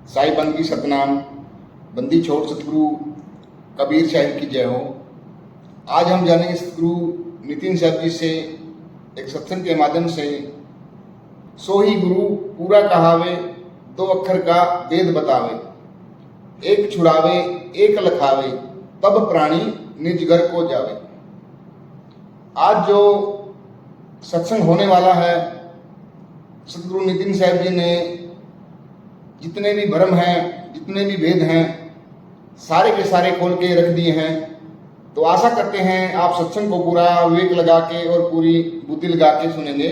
साई बंदगी सतनाम, बंदी छोड़ सतगुरु कबीर साहिब की जय हो। आज हम जानेंगे सतगुरु नितिन साहब जी से एक सत्संग के माध्यम से, सो ही गुरु पूरा कहावे, दो अक्षर का वेद बतावे, एक छुड़ावे एक लखावे, तब प्राणी निज घर को जावे। आज जो सत्संग होने वाला है, सतगुरु नितिन साहब जी ने जितने भी भ्रम हैं, जितने भी भेद हैं, सारे के सारे खोल के रख दिए हैं। तो आशा करते हैं आप सत्संग को पूरा विवेक लगा के और पूरी बुद्धि लगा के सुनेंगे।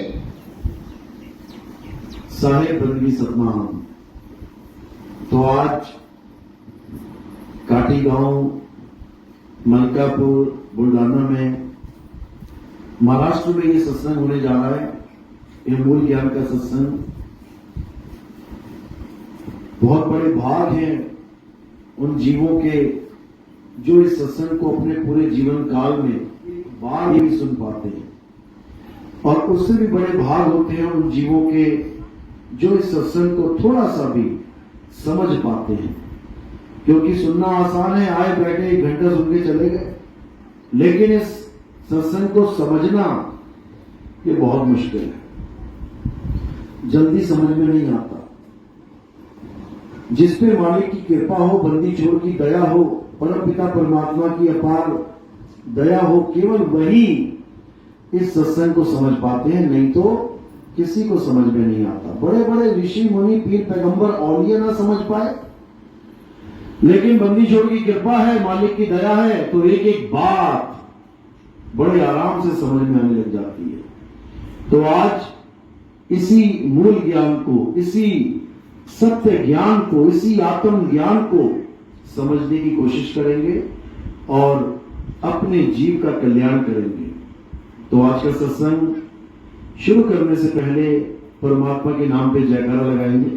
साहेब बंदगी सतनाम। तो आज काटी गांव, मलकापुर, बुलढाना में, महाराष्ट्र में ये सत्संग होने जा रहा है। ये मूल ज्ञान का सत्संग। बहुत बड़े भाग हैं उन जीवों के जो इस सत्संग को अपने पूरे जीवन काल में बार ही सुन पाते हैं, और उससे भी बड़े भाग होते हैं उन जीवों के जो इस सत्संग को थोड़ा सा भी समझ पाते हैं। क्योंकि सुनना आसान है, आए बैठे 1 घंटा सुन के चले गए, लेकिन इस सत्संग को समझना ये बहुत मुश्किल है, जल्दी समझ में नहीं आता। जिस पे मालिक की कृपा हो, बंदी छोड़ की दया हो, परम पिता परमात्मा की अपार दया हो, केवल वही इस सत्संग को समझ पाते हैं, नहीं तो किसी को समझ में नहीं आता। बड़े बड़े ऋषि मुनि, पीर पैगंबर, औलिया ना समझ पाए, लेकिन बंदी छोड़ की कृपा है, मालिक की दया है, तो एक एक बात बड़े आराम से समझ में आने लग जाती है। तो आज इसी मूल ज्ञान को, इसी सत्य ज्ञान को, इसी आत्म ज्ञान को समझने की कोशिश करेंगे और अपने जीव का कल्याण करेंगे। तो आज का सत्संग शुरू करने से पहले परमात्मा के नाम पे जयकारा लगाएंगे।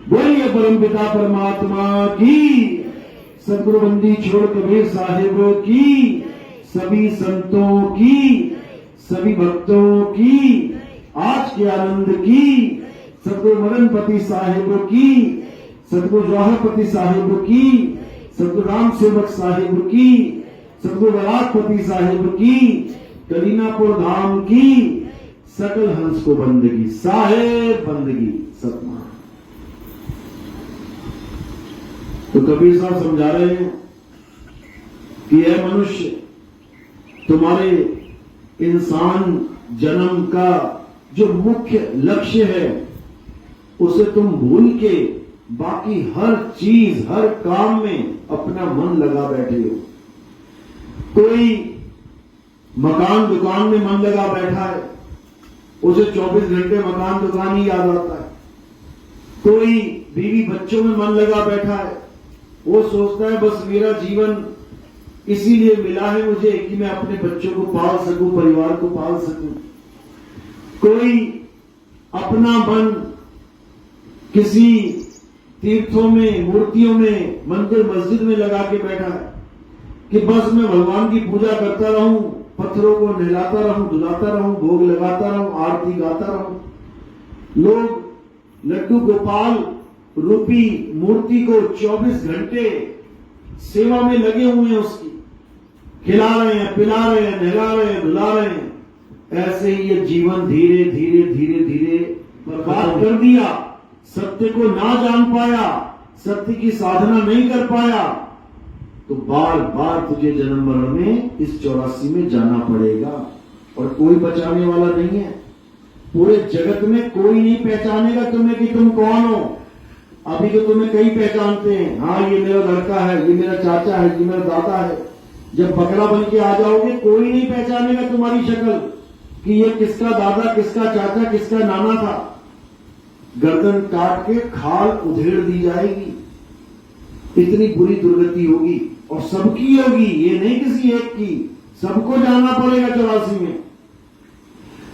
बोलिए परम पिता परमात्मा की, सतगुरु बंदी छोड़ कबीर साहिब की, सभी संतों की, सभी भक्तों की, आज के आनंद की, सतगुरु मदनपति साहिब की, सतगुरु जवाहरपति साहिब की, सतगुरु राम सेवक साहिब की, सतगुरु वरागपति साहिब की, कलीनापुर धाम की, सकल हंस को बंदगी, साहेब बंदगी सतनाम। तो कबीर साहब समझा रहे हैं कि यह मनुष्य, तुम्हारे इंसान जन्म का जो मुख्य लक्ष्य है उसे तुम भूल के बाकी हर चीज, हर काम में अपना मन लगा बैठे हो। कोई मकान दुकान में मन लगा बैठा है, उसे 24 घंटे मकान दुकान ही याद आता है। कोई बीवी बच्चों में मन लगा बैठा है, वो सोचता है बस मेरा जीवन इसीलिए मिला है मुझे कि मैं अपने बच्चों को पाल सकूं, परिवार को पाल सकूं। कोई अपना मन किसी तीर्थों में, मूर्तियों में, मंदिर मस्जिद में लगा के बैठा है कि बस मैं भगवान की पूजा करता रहूं, पत्थरों को नहलाता रहूं, धुलाता रहूं, भोग लगाता रहूं, आरती गाता रहूं। लोग लड्डू गोपाल रूपी मूर्ति को 24 घंटे सेवा में लगे हुए हैं, उसकी खिला रहे हैं, पिला रहे हैं, नहला रहे हैं, धुला रहे हैं। ऐसे ही ये जीवन धीरे धीरे धीरे धीरे बर्बाद कर दिया। सत्य को ना जान पाया, सत्य की साधना नहीं कर पाया, तो बार बार तुझे जन्म मरण में इस 84 में जाना पड़ेगा, और कोई बचाने वाला नहीं है। पूरे जगत में कोई नहीं पहचानेगा तुम्हें कि तुम कौन हो। अभी तो तुम्हें कई पहचानते हैं, हाँ ये मेरा लड़का है, ये मेरा चाचा है, ये मेरा दादा है। जब बकरा बन के आ जाओगे, कोई नहीं पहचानेगा तुम्हारी शक्ल कि ये किसका दादा, किसका चाचा, किसका नाना था। गर्दन काट के खाल उधेड़ दी जाएगी, इतनी बुरी दुर्गति होगी, और सबकी होगी, ये नहीं किसी एक की, सबको जाना पड़ेगा 84 में।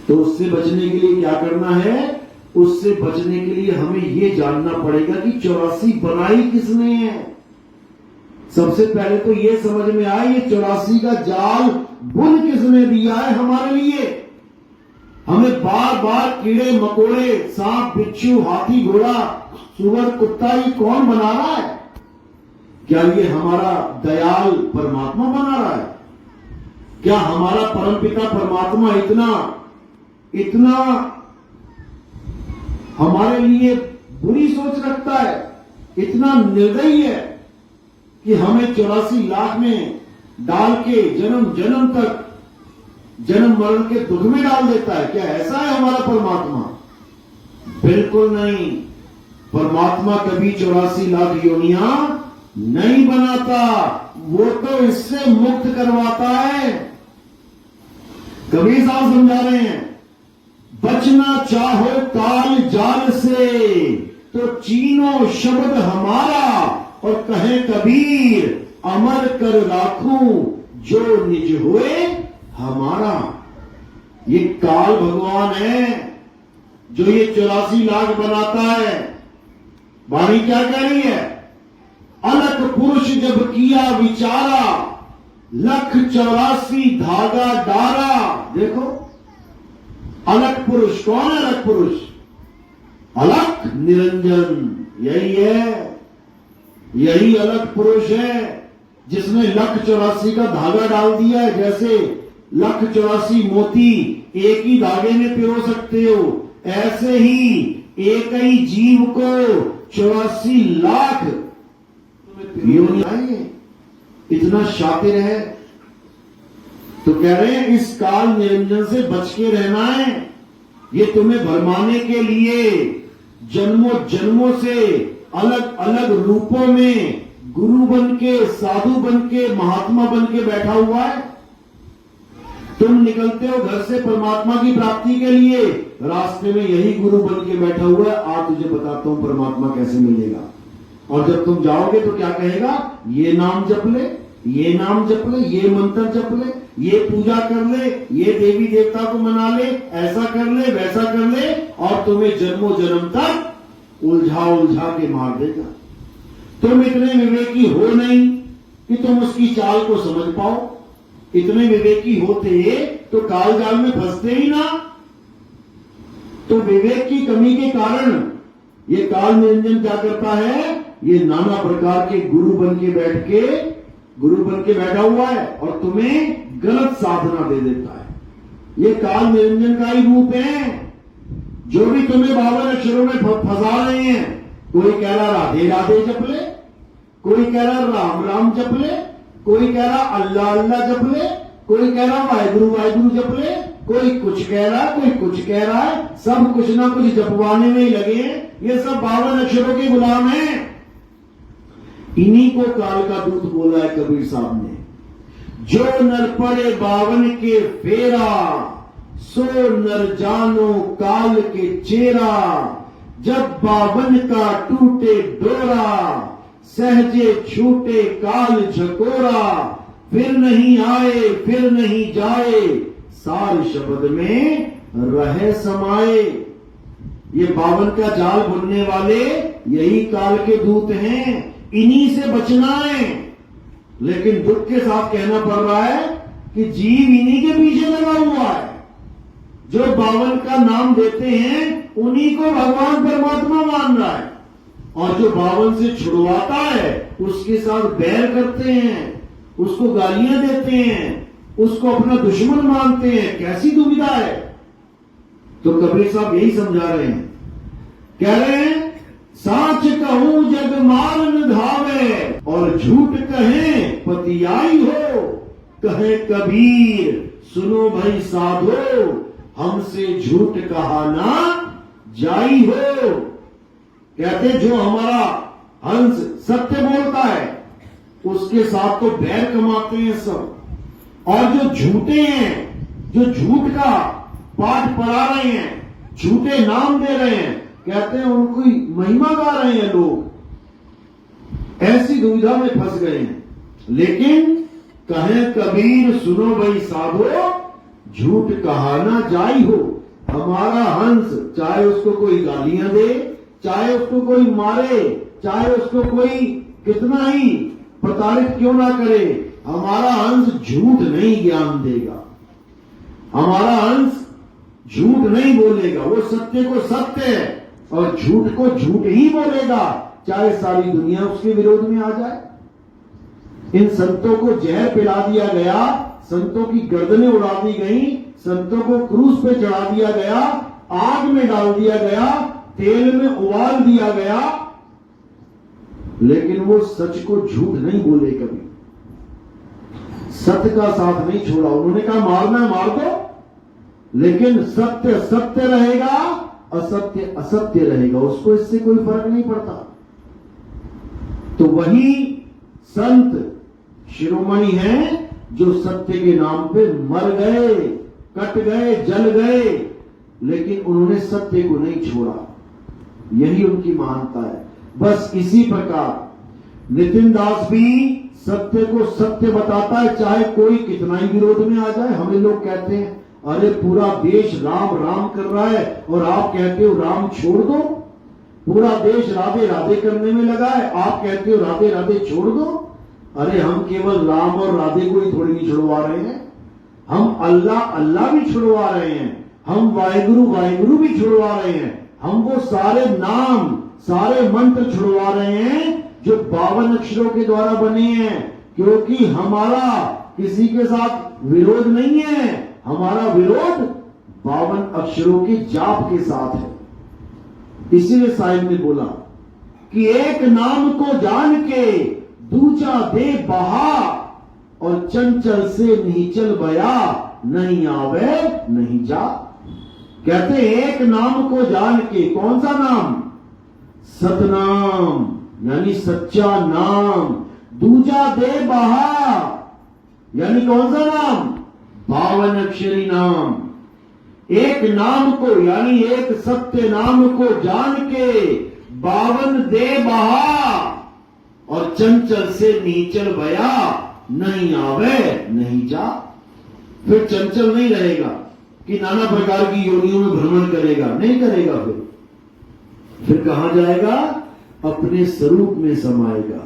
तो उससे बचने के लिए क्या करना है? उससे बचने के लिए हमें ये जानना पड़ेगा कि 84 बनाई किसने है। सबसे पहले तो ये समझ में आए ये 84 का जाल बुन किसने दिया है हमारे लिए। हमें बार बार कीड़े मकोड़े, सांप बिच्छू, हाथी घोड़ा, सुअर कुत्ता, ये कौन बना रहा है? क्या ये हमारा दयाल परमात्मा बना रहा है? क्या हमारा परमपिता परमात्मा इतना हमारे लिए बुरी सोच रखता है, इतना निर्दयी है कि हमें 84 लाख में डाल के जन्म जन्म तक जन्म मरण के दुख में डाल देता है? क्या ऐसा है हमारा परमात्मा? बिल्कुल नहीं। परमात्मा कभी 84 लाख योनियां नहीं बनाता, वो तो इससे मुक्त करवाता है। कबीर साहब समझा रहे हैं, बचना चाहो काल जाल से तो चीनो शब्द हमारा, और कहे कबीर अमर कर राखूं जो निज हुए हमारा। ये काल भगवान है जो ये 84 लाख बनाता है। वाणी क्या कह रही है? अलख पुरुष जब किया विचारा, लख 84 धागा डारा। देखो, अलख पुरुष कौन है? अलख पुरुष अलख निरंजन, यही है, यही अलख पुरुष है जिसने लख 84 का धागा डाल दिया है। जैसे लख 84 मोती एक ही धागे में पिरो सकते हो, ऐसे ही एक ही जीव को 84 लाख योनियां, इतना शातिर है। तो कह रहे हैं इस काल निरंजन से बच के रहना है। ये तुम्हें भरमाने के लिए जन्मों जन्मों से अलग अलग रूपों में गुरु बन के, साधु बन के, महात्मा बन के बैठा हुआ है। तुम निकलते हो घर से परमात्मा की प्राप्ति के लिए, रास्ते में यही गुरु बन के बैठा हुआ है, आज तुझे बताता हूं परमात्मा कैसे मिलेगा। और जब तुम जाओगे तो क्या कहेगा? ये नाम जप ले, ये नाम जप ले, ये मंत्र जप ले, ये पूजा कर ले, ये देवी देवता को मना ले, ऐसा कर ले, वैसा कर ले, और तुम्हें जन्मों जन्म तक उलझा उलझा के मार देगा। तुम इतने विवेकी हो नहीं कि तुम उसकी चाल को समझ पाओ। इतने विवेकी होते तो काल जाल में फंसते ही ना। तो विवेक की कमी के कारण ये काल निरंजन क्या करता है? ये नाना प्रकार के गुरु बन के बैठा हुआ है और तुम्हें गलत साधना दे देता है। ये काल निरंजन का ही रूप है। जो भी तुम्हें 52 अक्षरों में फंसा रहे हैं, कोई कह रहा राधे राधे जप ले, कोई कह रहा राम राम जप ले, कोई कह रहा अल्लाह अल्लाह जप ले, कोई कह रहा वाहिगुरु वाहिगुरु जप ले, कोई कुछ कह रहा है, कोई कुछ कह रहा है, सब कुछ ना कुछ जपवाने में ही लगे हैं। ये सब 52 अक्षरों के गुलाम हैं। इन्हीं को काल का दूत बोला है कबीर साहब ने। जो नर पड़े 52 के फेरा, सो नर जानो काल के चेरा। जब 52 का टूटे डोरा, सहजे छूटे काल झकोरा। फिर नहीं आए फिर नहीं जाए, सार शब्द में रहे समाये। ये 52 का जाल बुनने वाले यही काल के दूत हैं। इन्हीं से बचना है। लेकिन दुख के साथ कहना पड़ रहा है कि जीव इन्हीं के पीछे लगा हुआ है। जो 52 का नाम देते हैं उन्हीं को भगवान परमात्मा मान रहा है, और जो 52 से छुड़वाता है उसके साथ बैर करते हैं, उसको गालियां देते हैं, उसको अपना दुश्मन मानते हैं। कैसी दुविधा है? तो कबीर साहब यही समझा रहे हैं। कह रहे हैं साच कहूं जग मार न धावे, और झूठ कहें पतियाई हो। कहे कबीर सुनो भाई साधो, हमसे झूठ कहा ना जाई हो। कहते जो हमारा हंस सत्य बोलता है उसके साथ तो बैर कमाते हैं सब, और जो झूठे हैं, जो झूठ का पाठ पढ़ा रहे हैं, झूठे नाम दे रहे हैं, कहते हैं उनकी महिमा गा रहे हैं लोग। ऐसी दुविधा में फंस गए हैं। लेकिन कहे कबीर सुनो भाई साधो, झूठ कहा ना जाई हो। हमारा हंस, चाहे उसको कोई गालियां दे, चाहे उसको कोई मारे, चाहे उसको कोई कितना ही प्रताड़ित क्यों ना करे, हमारा हंस झूठ नहीं ज्ञान देगा। हमारा हंस झूठ नहीं बोलेगा, वो सत्य को सत्य और झूठ को झूठ ही बोलेगा, चाहे सारी दुनिया उसके विरोध में आ जाए। इन संतों को जहर पिला दिया गया, संतों की गर्दनें उड़ा दी गई, संतों को क्रूस पे चढ़ा दिया गया, आग में डाल दिया गया, तेल में उबाल दिया गया, लेकिन वो सच को झूठ नहीं बोले, कभी सत्य का साथ नहीं छोड़ा। उन्होंने कहा मारना है मार दो, लेकिन सत्य सत्य रहेगा, असत्य असत्य रहेगा, उसको इससे कोई फर्क नहीं पड़ता। तो वही संत शिरोमणि हैं जो सत्य के नाम पे मर गए, कट गए, जल गए, लेकिन उन्होंने सत्य को नहीं छोड़ा। यही उनकी महानता है। बस इसी प्रकार नितिन दास भी सत्य को सत्य बताता है, चाहे कोई कितना ही विरोध में आ जाए। हमें लोग कहते हैं अरे पूरा देश राम राम कर रहा है और आप कहते हो राम छोड़ दो, पूरा देश राधे राधे करने में लगा है, आप कहते हो राधे राधे छोड़ दो। अरे हम केवल राम और राधे को ही थोड़ी नहीं छुड़वा रहे हैं, हम अल्लाह अल्लाह भी छुड़वा रहे हैं, हम वाहिगुरु वाहिगुरु भी छुड़वा रहे हैं, हम वो सारे नाम सारे मंत्र छुड़वा रहे हैं जो 52 अक्षरों के द्वारा बने हैं, क्योंकि हमारा किसी के साथ विरोध नहीं है, हमारा विरोध 52 अक्षरों के जाप के साथ है। इसीलिए साहिब ने बोला कि एक नाम को जान के दूजा दे बहा और चंचल से नहीं चल बया, नहीं आवे नहीं जा। कहते एक नाम को जान के, कौन सा नाम? सतनाम यानी सच्चा नाम, दूजा दे बहा यानी कौन सा नाम? 52 अक्षरी नाम। एक नाम को यानी एक सत्य नाम को जान के 52 दे बहा और चंचल से नीचल बया, नहीं आवे नहीं जा। फिर चंचल नहीं रहेगा कि नाना प्रकार की योनियों में भ्रमण करेगा, नहीं करेगा। फिर कहां जाएगा? अपने स्वरूप में समाएगा।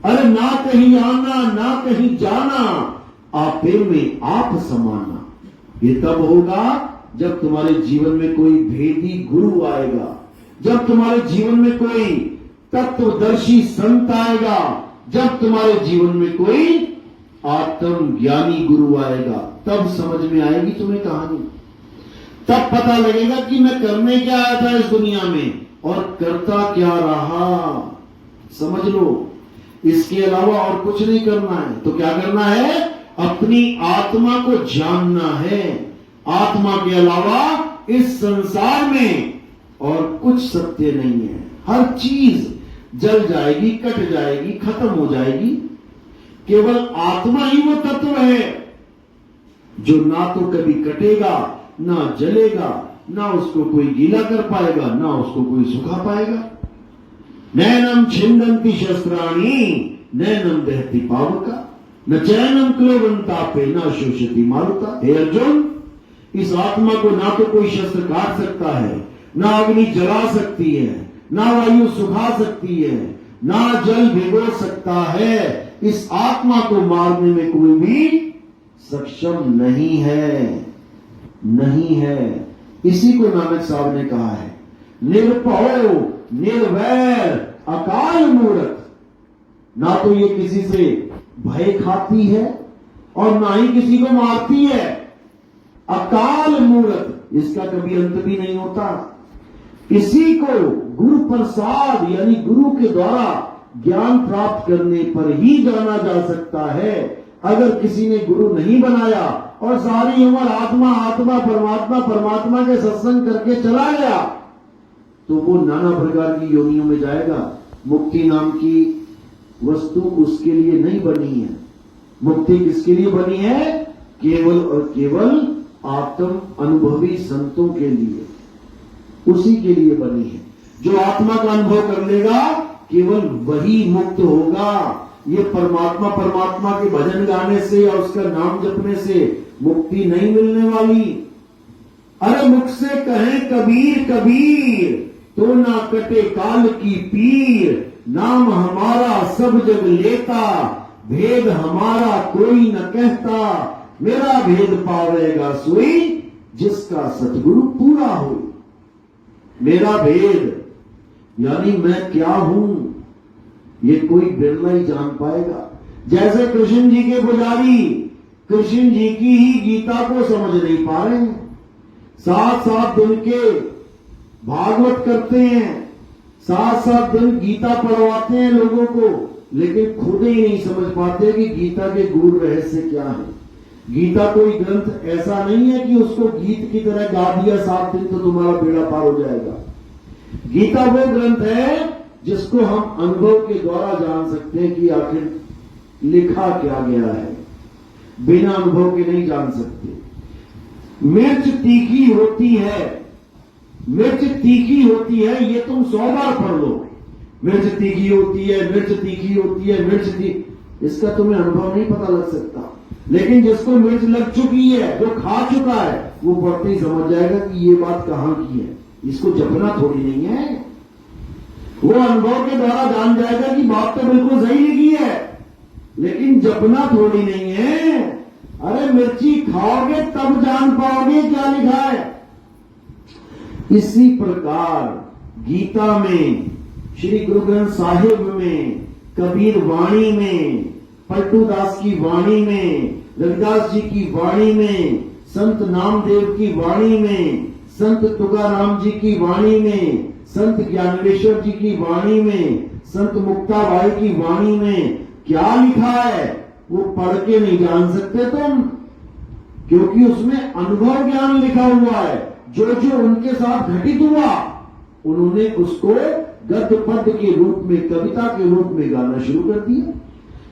अरे ना कहीं आना ना कहीं जाना, आपे में आप समाना। ये तब होगा जब तुम्हारे जीवन में कोई भेदी गुरु आएगा, जब तुम्हारे जीवन में कोई तत्वदर्शी संत आएगा, जब तुम्हारे जीवन में कोई आत्मज्ञानी गुरु आएगा, तब समझ में आएगी तुम्हें कहानी। तब पता लगेगा कि मैं करने क्या आया था इस दुनिया में और करता क्या रहा। समझ लो, इसके अलावा और कुछ नहीं करना है। तो क्या करना है? अपनी आत्मा को जानना है। आत्मा के अलावा इस संसार में और कुछ सत्य नहीं है। हर चीज जल जाएगी, कट जाएगी, खत्म हो जाएगी। केवल आत्मा ही वो तत्व है जो ना तो कभी कटेगा, ना जलेगा, ना उसको कोई गीला कर पाएगा, ना उसको कोई सुखा पाएगा। नैनम छिंदंती शस्त्राणी नैनम दहती पावका न चैनम क्लोवंतापे न शोषति मारुता। हे अर्जुन, इस आत्मा को ना तो कोई शस्त्र काट सकता है, ना अग्नि जला सकती है, ना वायु सुखा सकती है, ना जल भिगो सकता है। इस आत्मा को मारने में कोई भी सक्षम नहीं है, नहीं है। इसी को नानक साहब ने कहा है, निर्भय निर्वैर अकाल मूर्त। ना तो ये किसी से भय खाती है और ना ही किसी को मारती है। अकाल मूर्त, इसका कभी अंत भी नहीं होता। इसी को गुरु प्रसाद यानी गुरु के द्वारा ज्ञान प्राप्त करने पर ही जाना जा सकता है। अगर किसी ने गुरु नहीं बनाया और सारी उम्र आत्मा आत्मा परमात्मा परमात्मा के सत्संग करके चला गया, तो वो नाना प्रकार की योनियों में जाएगा। मुक्ति नाम की वस्तु उसके लिए नहीं बनी है। मुक्ति किसके लिए बनी है? केवल और केवल आत्म अनुभवी संतों के लिए, उसी के लिए बनी है। जो आत्मा का अनुभव कर लेगा केवल वही मुक्त होगा। ये परमात्मा परमात्मा के भजन गाने से या उसका नाम जपने से मुक्ति नहीं मिलने वाली। अरे मुख से कहें कबीर कबीर तो ना कटे काल की पीर। नाम हमारा सब जग लेता, भेद हमारा कोई न कहता। मेरा भेद पावेगा सोई जिसका सतगुरु पूरा हो। मेरा भेद यानी मैं क्या हूं ये कोई बिरला ही जान पाएगा। जैसे कृष्ण जी के पुजारी कृष्ण जी की ही गीता को समझ नहीं पा रहे हैं, 7-7 दिन के भागवत करते हैं, 7-7 दिन गीता पढ़वाते हैं लोगों को, लेकिन खुद ही नहीं समझ पाते कि गीता के गूढ़ रहस्य क्या है। गीता कोई ग्रंथ ऐसा नहीं है कि उसको गीत की तरह गा दिया 7 दिन तो तुम्हारा बेड़ा पार हो जाएगा। गीता वो ग्रंथ है जिसको हम अनुभव के द्वारा जान सकते हैं कि आखिर लिखा क्या गया है, बिना अनुभव के नहीं जान सकते। मिर्च तीखी होती है, मिर्च तीखी होती है ये तुम 100 बार पढ़ लो, मिर्च तीखी होती है, मिर्च तीखी होती है, मिर्च तीखी, इसका तुम्हें अनुभव नहीं पता लग सकता। लेकिन जिसको मिर्च लग चुकी है, जो खा चुका है, वो पढ़ते ही समझ जाएगा कि ये बात कहां की है, इसको जपना थोड़ी नहीं है। वो अनुभव के द्वारा जान जाएगा कि बात तो बिल्कुल सही लिखी है, लेकिन जपना थोड़ी नहीं है। अरे मिर्ची खाओगे तब जान पाओगे क्या लिखा है। इसी प्रकार गीता में, श्री गुरु ग्रंथ साहिब में, कबीर वाणी में, पलटू दास की वाणी में, रविदास जी की वाणी में, संत नामदेव की वाणी में, संत तुकाराम जी की वाणी में, संत ज्ञानेश्वर जी की वाणी में, संत मुक्ताबाई की वाणी में क्या लिखा है वो पढ़ के नहीं जान सकते तुम, क्योंकि उसमें अनुभव ज्ञान लिखा हुआ है। जो जो उनके साथ घटित हुआ उन्होंने उसको गद्य पद्य के रूप में, कविता के रूप में गाना शुरू कर दिया।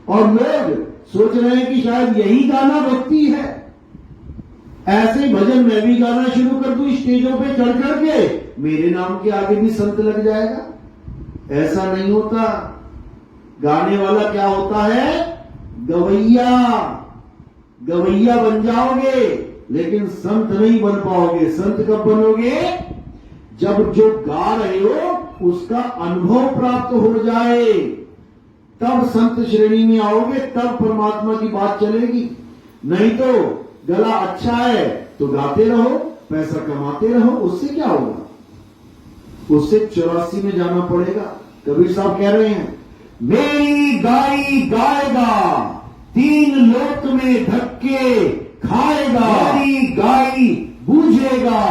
और लोग सोच रहे हैं कि शायद यही गाना भक्ति है, ऐसे भजन मैं भी गाना शुरू कर दूं स्टेजों पे चढ़ करके, मेरे नाम के आगे भी संत लग जाएगा। ऐसा नहीं होता। गाने वाला क्या होता है? गवैया। गवैया बन जाओगे लेकिन संत नहीं बन पाओगे। संत कब बनोगे? जब जो गा रहे हो उसका अनुभव प्राप्त हो जाए, तब संत श्रेणी में आओगे, तब परमात्मा की बात चलेगी। नहीं तो गला अच्छा है तो गाते रहो, पैसा कमाते रहो, उससे क्या होगा? उससे 84 में जाना पड़ेगा। कबीर साहब कह रहे हैं, मेरी गाई गाएगा 3 लोक में धक्के खाएगा, मेरी गाई बूझेगा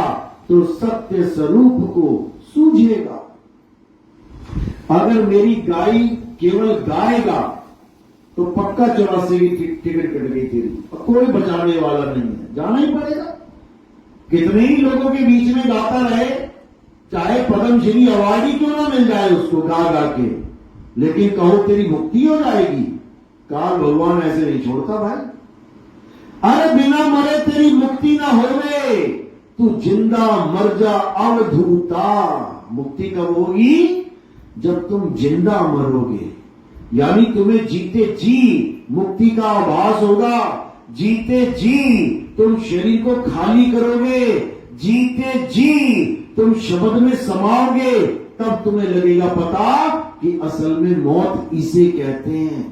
तो सत्य स्वरूप को सूझेगा। अगर मेरी गाई केवल गाएगा तो पक्का 84 की टिकट कट गई तेरी, कोई बचाने वाला नहीं है, जाना ही पड़ेगा। कितने ही लोगों के बीच में गाता रहे, चाहे पद्मश्री अवार्ड ही क्यों ना मिल जाए उसको गा गा के, लेकिन कहो तेरी मुक्ति हो जाएगी, काल भगवान ऐसे नहीं छोड़ता भाई। अरे बिना मरे तेरी मुक्ति ना होवे, तू जिंदा मर जा अवधूता। मुक्ति कब होगी? जब तुम जिंदा मरोगे, यानी तुम्हें जीते जी मुक्ति का आभास होगा। जीते जी तुम शरीर को खाली करोगे, जीते जी तुम शब्द में समाओगे, तब तुम्हें लगेगा पता कि असल में मौत इसे कहते हैं।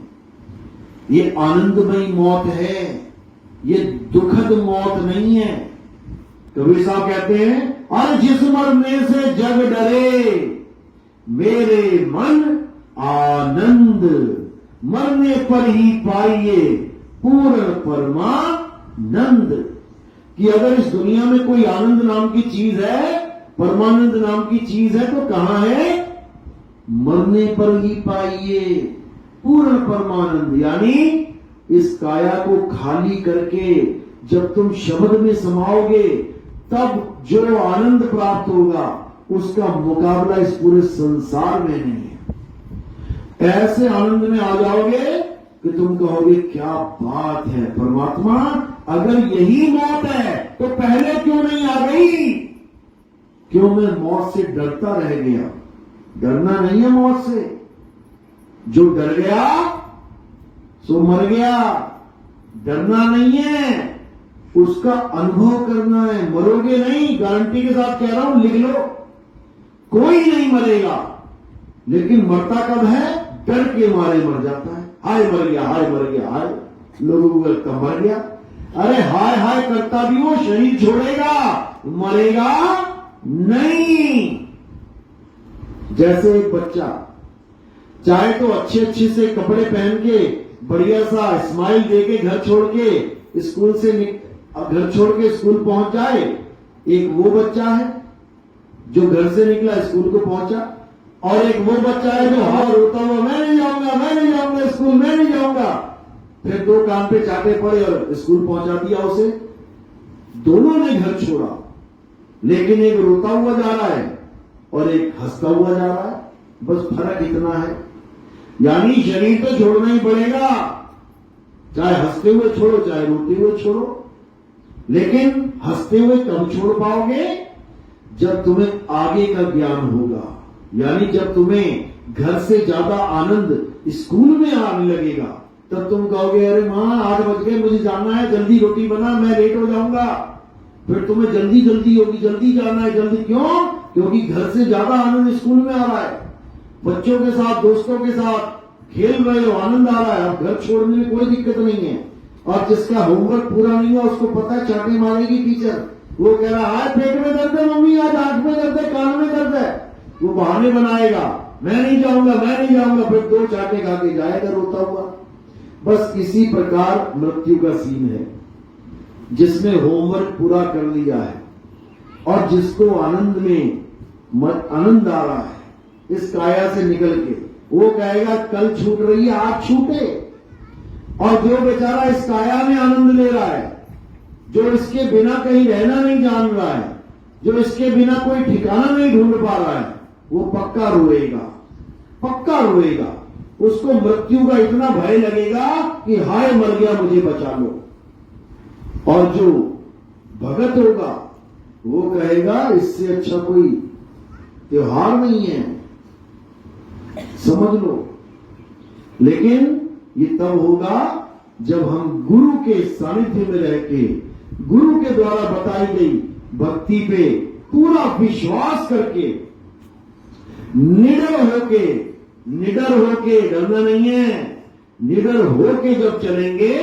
ये आनंदमयी मौत है, ये दुखद मौत नहीं है। कबीर साहब कहते हैं, और जिस मरने से जग डरे मेरे मन आनंद, मरने पर ही पाइए पूर्ण परमानंद। कि अगर इस दुनिया में कोई आनंद नाम की चीज है, परमानंद नाम की चीज है, तो कहां है? मरने पर ही पाइए पूर्ण परमानंद। यानी इस काया को खाली करके जब तुम शब्द में समाओगे, तब जो आनंद प्राप्त होगा उसका मुकाबला इस पूरे संसार में नहीं है। ऐसे आनंद में आ जाओगे कि तुम कहोगे क्या बात है परमात्मा, अगर यही मौत है तो पहले क्यों नहीं आ गई? क्यों मैं मौत से डरता रह गया? डरना नहीं है मौत से, जो डर गया सो मर गया। डरना नहीं है, उसका अनुभव करना है। मरोगे नहीं, गारंटी के साथ कह रहा हूं, लिख लो, कोई नहीं मरेगा। लेकिन मरता कब है? डर के मारे मर जाता है। हाय मर गया, हाय मर गया, हाय, लोगों को लगता मर गया। अरे हाय हाय करता भी वो शरीर छोड़ेगा, मरेगा नहीं। जैसे एक बच्चा चाहे तो अच्छे अच्छे से कपड़े पहन के बढ़िया सा स्माइल दे के घर छोड़ के स्कूल पहुंच जाए। एक वो बच्चा है जो घर से निकला स्कूल को पहुंचा, और एक वो बच्चा है जो हाँ रोता हुआ मैं नहीं जाऊंगा स्कूल, मैं नहीं जाऊंगा। फिर दो कान पे चाटे पड़े और स्कूल पहुंचा दिया उसे। दोनों ने घर छोड़ा, लेकिन एक रोता हुआ जा रहा है और एक हंसता हुआ जा रहा है। बस फर्क इतना है, यानी शरीर तो छोड़ना ही पड़ेगा, चाहे हंसते हुए छोड़ो चाहे रोते हुए छोड़ो। लेकिन हंसते हुए कब छोड़ पाओगे? जब तुम्हें आगे का ज्ञान होगा, यानी जब तुम्हें घर से ज्यादा आनंद स्कूल में आने लगेगा, तब तुम कहोगे अरे माँ 8 बज गए, मुझे जाना है, जल्दी रोटी बना, मैं लेट हो जाऊंगा। फिर तुम्हें जल्दी होगी, जल्दी जाना है, जल्दी। क्यों? क्योंकि घर से ज्यादा आनंद स्कूल में आ रहा है, बच्चों के साथ दोस्तों के साथ खेल रहे हो, आनंद आ रहा है। अब घर छोड़ने में कोई दिक्कत नहीं है। और जिसका होमवर्क पूरा नहीं हुआ उसको पता है चाटे मारेगी टीचर, वो कह रहा है पेट में दर्द है मम्मी, आज आंख में दर्द है, कान में दर्द है, वो बहाने बनाएगा, मैं नहीं जाऊंगा। फिर 2 चाटे खा के जाएगा रोता हुआ। बस इसी प्रकार मृत्यु का सीन है, जिसने होमवर्क पूरा कर लिया है और जिसको आनंद आ रहा है इस काया से निकल के, वो कहेगा कल छूट रही है आज छूटे। और जो बेचारा इस काया में आनंद ले रहा है, जो इसके बिना कहीं रहना नहीं जान रहा है, जो इसके बिना कोई ठिकाना नहीं ढूंढ पा रहा है, वो पक्का रोएगा। उसको मृत्यु का इतना भय लगेगा कि हाय मर गया, मुझे बचा लो। और जो भगत होगा वो कहेगा इससे अच्छा कोई त्योहार नहीं है, समझ लो। लेकिन ये तब होगा जब हम गुरु के सानिध्य में रह के, गुरु के द्वारा बताई गई भक्ति पे पूरा विश्वास करके, निडर होके, डरना नहीं है, निडर होके जब चलेंगे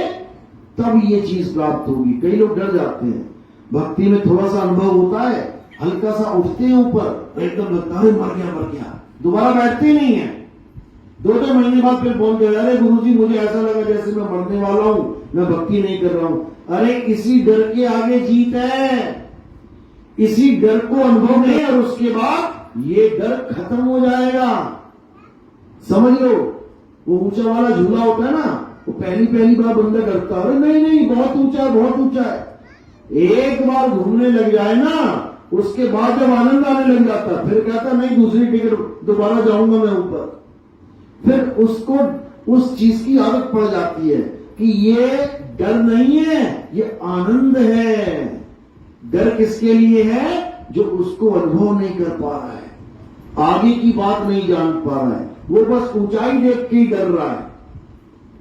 तब ये चीज प्राप्त होगी। कई लोग डर जाते हैं, भक्ति में थोड़ा सा अनुभव होता है, हल्का सा उठते हैं ऊपर, एकदम लगता है मर गया, दोबारा बैठते नहीं है। 2 महीने बाद फिर फोन कर, अरे गुरुजी मुझे ऐसा लगा जैसे मैं मरने वाला हूं, मैं भक्ति नहीं कर रहा हूं। अरे इसी डर के आगे जीत है, इसी डर को अनुभव नहीं, और उसके बाद ये डर खत्म हो जाएगा। समझ लो, वो ऊंचा वाला झूला होता है ना, वो पहली बार बंदा करता है, नहीं बहुत ऊंचा है। एक बार घूमने लग जाए ना, उसके बाद जब आनंद आने लग जाता, फिर कहता नहीं दूसरी टिकट दोबारा जाऊंगा मैं ऊपर। फिर उसको उस चीज की आदत पड़ जाती है कि ये डर नहीं है, ये आनंद है। डर किसके लिए है? जो उसको अनुभव नहीं कर पा रहा है, आगे की बात नहीं जान पा रहा है, वो बस ऊंचाई देख के ही डर रहा है।